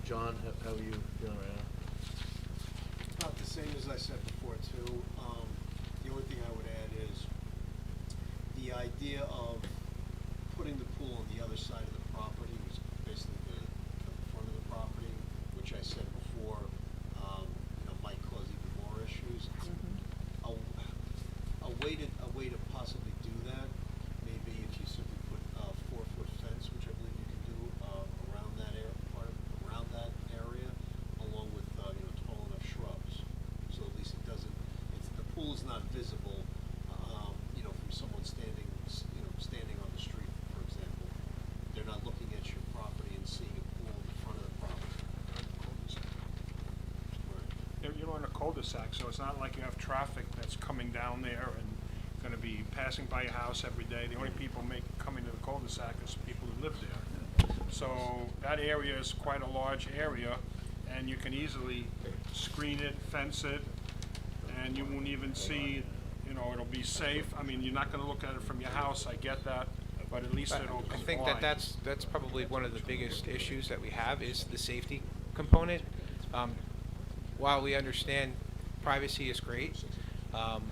John, how are you feeling right now? About the same as I said before too. The only thing I would add is the idea of putting the pool on the other side of the property, which is basically the front of the property, which I said before, might cause even more issues. A way to possibly do that, maybe if you simply put a 4-foot fence, which I believe you're on a cul-de-sac, so it's not like you have traffic that's coming down there and gonna be passing by your house every day. The only people coming to the cul-de-sac is people who live there. So that area is quite a large area, and you can easily screen it, fence it, and you won't even see, you know, it'll be safe. I mean, you're not gonna look at it from your house, I get that, but at least it'll comply. I think that's probably one of the biggest issues that we have is the safety component. While we understand privacy is great,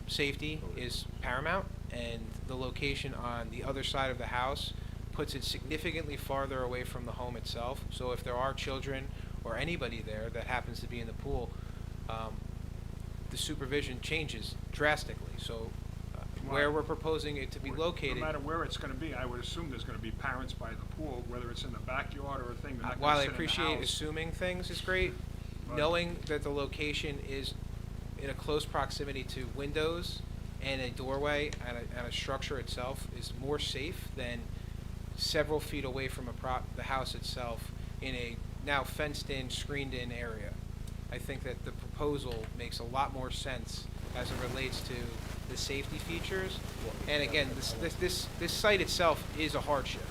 safety is paramount, and the location on the other side of the house puts it significantly farther away from the home itself. So if there are children or anybody there that happens to be in the pool, the supervision changes drastically. So where we're proposing it to be located. No matter where it's gonna be, I would assume there's gonna be parents by the pool, whether it's in the backyard or a thing. They're not While gonna I sit in the appreciate house. assuming things is great, But- knowing that the location is in a close proximity to windows and a doorway and a structure itself is more safe than several feet away from the house itself in a now fenced-in, screened-in area. I think that the proposal makes a lot more sense as it relates to the safety features. And again, this site itself is a hardship.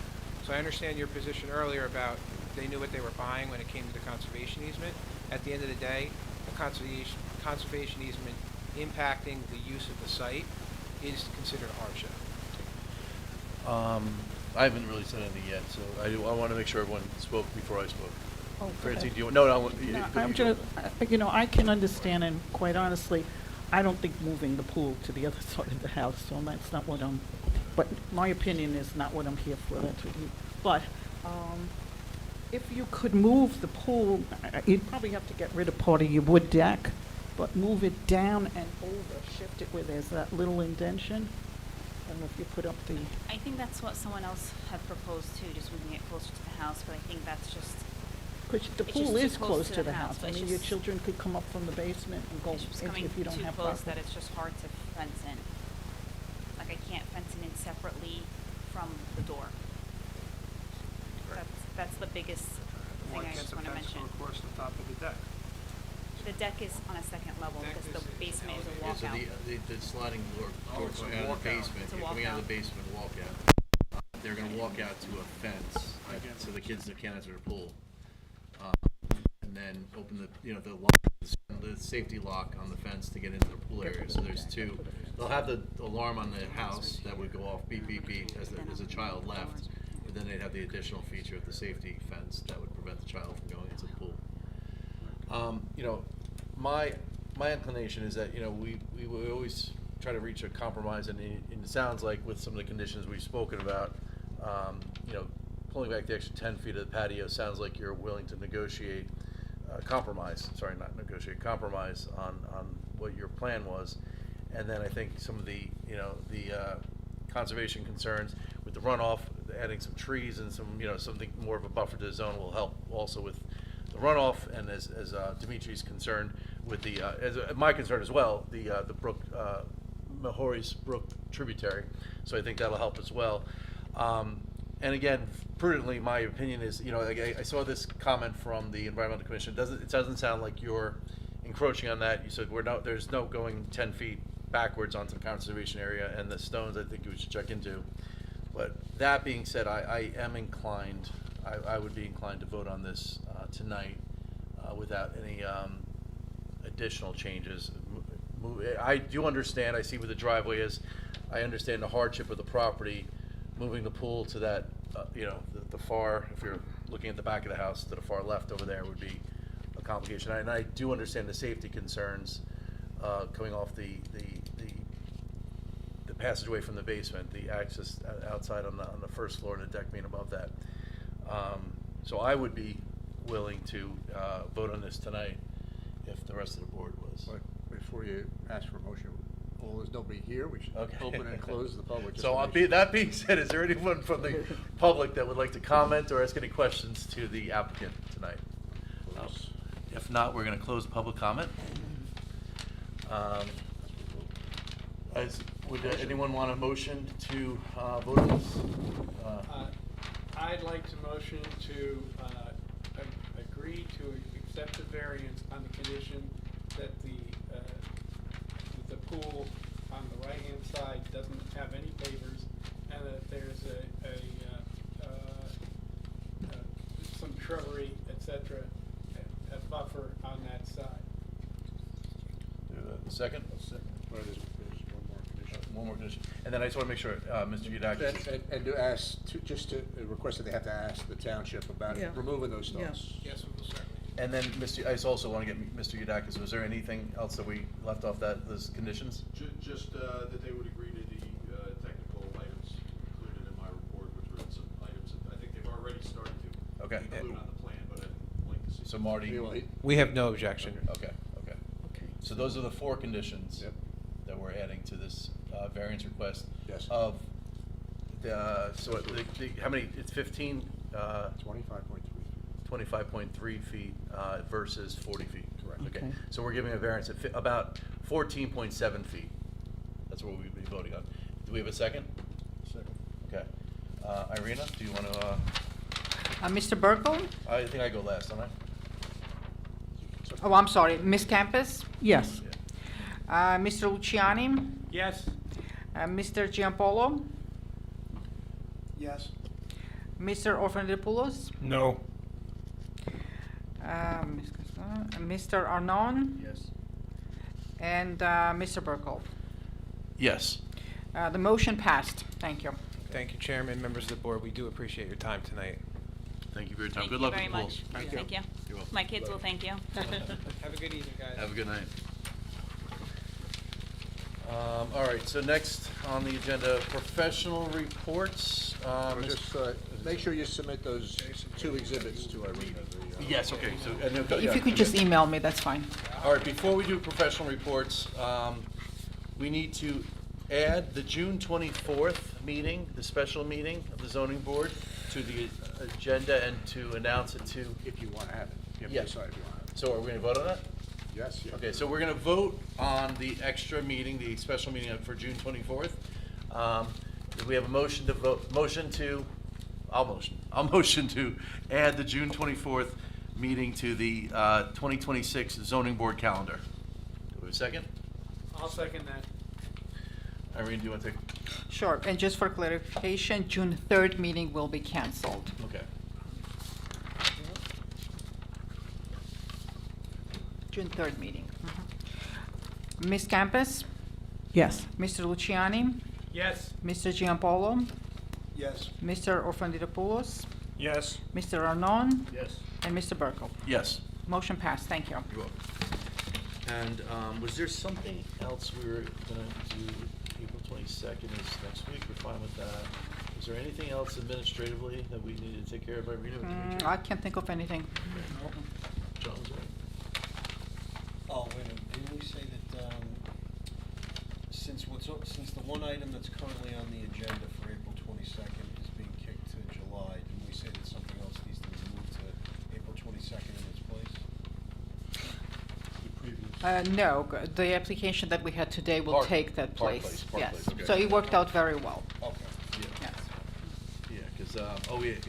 So I understand your position earlier about they knew what they were buying when it came to the conservation easement. At the end of the day, the conservation easement impacting the use of the site is considered a hardship. I haven't really said anything yet, so I want to make sure everyone spoke before I spoke. Oh, Francine, okay. do you want, no, No, I'm just, you know, I can understand, and quite honestly, I don't think moving the pool to the other side of the house, so that's not what but my opinion is not what I'm here for, that's what you, but, if you could move the pool, you'd probably have to get rid of part of your wood deck, but move it down and over, shift it where there's that little indention. I don't know if you put up the, I think that's what someone else had proposed too, just moving it closer to the house, but I think that's just, because the It's pool just too is close to the house. I It's mean, your just- children could come up from the basement and go it's just into coming if you don't too have close proper. that it's just hard to fence in. Like I can't fence it in separately from the door. That's the biggest thing Why I can't just the wanna fence mention. go across the top of the deck? The deck is on a second level because the basement is a Yeah, so walkout. the sliding door it's a going out of the walkout. basement, It's a yeah, coming out of walkout. the basement, walkout. They're gonna walk out to a fence, I get it. so the kids that can't enter the pool. And then open the lock, the safety lock on the fence to get into the pool area. So there's two. They'll have the alarm on the house that would go off beep, beep, beep as a child left. But then they'd have the additional feature of the safety fence that would prevent the child from going into the pool. You know, my inclination is that, you know, we always try to reach a compromise, and it sounds like with some of the conditions we've spoken about, you know, pulling back the extra 10 feet of the patio sounds like you're willing to negotiate compromise on what your plan was. And then I think some of the, you know, the conservation concerns with the runoff, adding some trees and some, you know, something more of a buffer to the zone will help also with the runoff. And as Dimitri's concerned with the, as my concern as well, the brook, Mahori's Brook tributary. So I think that'll help as well. And again, prudently, my opinion is, you know, I saw this comment from the Environmental Commission. It doesn't sound like you're encroaching on that. You said there's no going 10 feet backwards onto the conservation area, and the stones I think we should check into. But that being said, I am inclined, I would be inclined to vote on this tonight without any additional changes. I do understand, I see where the driveway is. I understand the hardship of the property. Moving the pool to that, you know, the far, if you're looking at the back of the house, to the far left over there would be a complication. And I do understand the safety concerns coming off the passageway from the basement, the access outside on the first floor, and the deck being above that. So I would be willing to vote on this tonight if the rest of the board was. But before you ask for a motion, well, there's nobody here, we should Okay. open and close the public. just So to make that being said, is there anyone from the public that would like to comment or ask any questions to the applicant tonight? If not, we're going to close public comment. Would anyone want a motion to vote on this? I'd like to motion to agree to accept the variance on the condition that the pool on the right-hand side doesn't have any pavers, and that there's some shrubbery, et cetera, a buffer on that side. Second? Well, there's one more condition. One more condition. And then I just want to make sure, Mr. Yudakis. And to ask, just to request that they have to ask the township about Yeah. removing those stumps. Yes, we will certainly. And then, I just also want to get Mr. Yudakis, was there anything else that we left off those conditions? Just that they would agree to the technical items included in my report, which were some items that I think they've already started to Okay. include on the plan, but I'd like to see. So Marty? We have no objection. Okay. So those are the 4 conditions Yep. that we're adding to this variance request. Yes. Of so how many, it's 15, 25.3. 25.3 feet versus 40 feet. Correct. Okay, Okay. so we're giving a variance at about 14.7 feet. That's what we'd be voting on. Do we have a second? Second. Okay. Irina, do you want to, Mr. Burkle? I think I go last, don't I? Oh, I'm sorry, Ms. Campus? Yes. Mr. Luciani? Yes? Mr. Giampolo? Yes. Mr. Orfanopoulos? No. Mr. Arnon? Yes. And Mr. Burkle? Yes. The motion passed. Thank you. Thank you, Chairman, members of the board. We do appreciate your time tonight. Thank you for your time. Thank Good you luck very with the much. pools. Thank you. You're welcome. My kids will thank you. Have a good evening, guys. Have a good night. All right, so next on the agenda, professional reports. Just make sure you submit those 2 exhibits to Irina. Yes, okay, so, and then, If you could just email me, that's fine. All right, before we do professional reports, we need to add the June 24th meeting, the special meeting of the zoning board, to the agenda and to announce it to, If you want to have it. You have to Yes. decide if you want to have it. so are we gonna vote on that? Yes, yeah. Okay, so we're gonna vote on the extra meeting, the special meeting for June 24th. Do we have a motion to vote, I'll motion to add the June 24th meeting to the 2026 zoning board calendar. Do we have a second? I'll second that. Irene, do you want to take? Sure, and just for clarification, June 3rd meeting will be canceled. Okay. June 3rd meeting. Ms. Campus? Yes. Mr. Luciani? Yes? Mr. Giampolo? Yes. Mr. Orfanopoulos? Yes. Mr. Arnon? Yes. And Mr. Burkle? Yes. Motion passed. Thank you. You're welcome. And was there something else we were gonna do? April 22nd is next week. We're fine with that. Is there anything else administratively that we need to take care of, Irina? or Dimitri? I can't think of anything. John's right. Oh, wait a minute, didn't we say that, since the one item that's currently on the agenda for April 22nd is being kicked to July, didn't we say that something else needs to be moved to April 22nd in its place? The previous. No, the application that we had today will take that Park place. Park Yes. Place, okay. So it worked out very well. Okay. Yes. Yeah, because,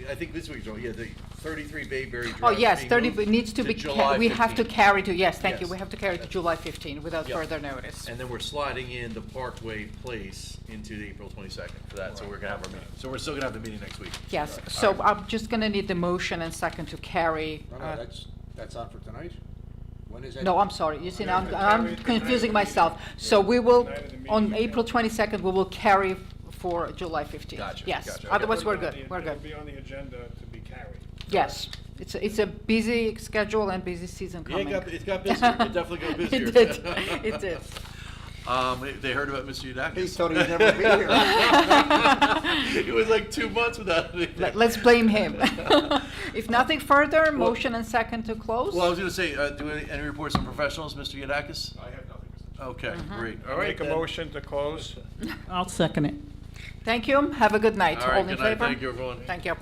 I think this week, Joe, yeah, the 33 Bayberry Drive. Oh, yes, being 30, moved needs to be, July we have to 15th. carry to, yes, thank you, Yes. we have to carry to July 15 without Yep. further notice. And then we're sliding in the Parkway Place into the April 22nd for that, so we're gonna have our meeting. So we're still gonna have the meeting next week. Yes, All so right. I'm just gonna need the motion and second to carry. No, that's on for tonight? When is that? No, I'm sorry, you see, now Yeah, I'm carry it the confusing night of the myself. meeting. So we will, Night of the meeting, on we April carry. 22nd, we will carry for July 15th. Gotcha, Yes, gotcha. otherwise we're It'll be good, on we're the- good. It'll be on the agenda to be carried. Yes, it's a busy schedule and busy season Yeah, coming. it got busier, it definitely got busier. It did, it did. They heard about Mr. Yudakis. He thought he'd never be here. It was like 2 months without anything. Let's blame him. If nothing further, motion and second to close? Well, I was gonna say, do any reports from professionals, Mr. Yudakis? I have nothing, Mr. Chairman. Okay, great, all I'll right. make a then. motion to close. I'll second it. Thank you, have a good night. All right, in good night, favor? thank you, everyone. Thank you.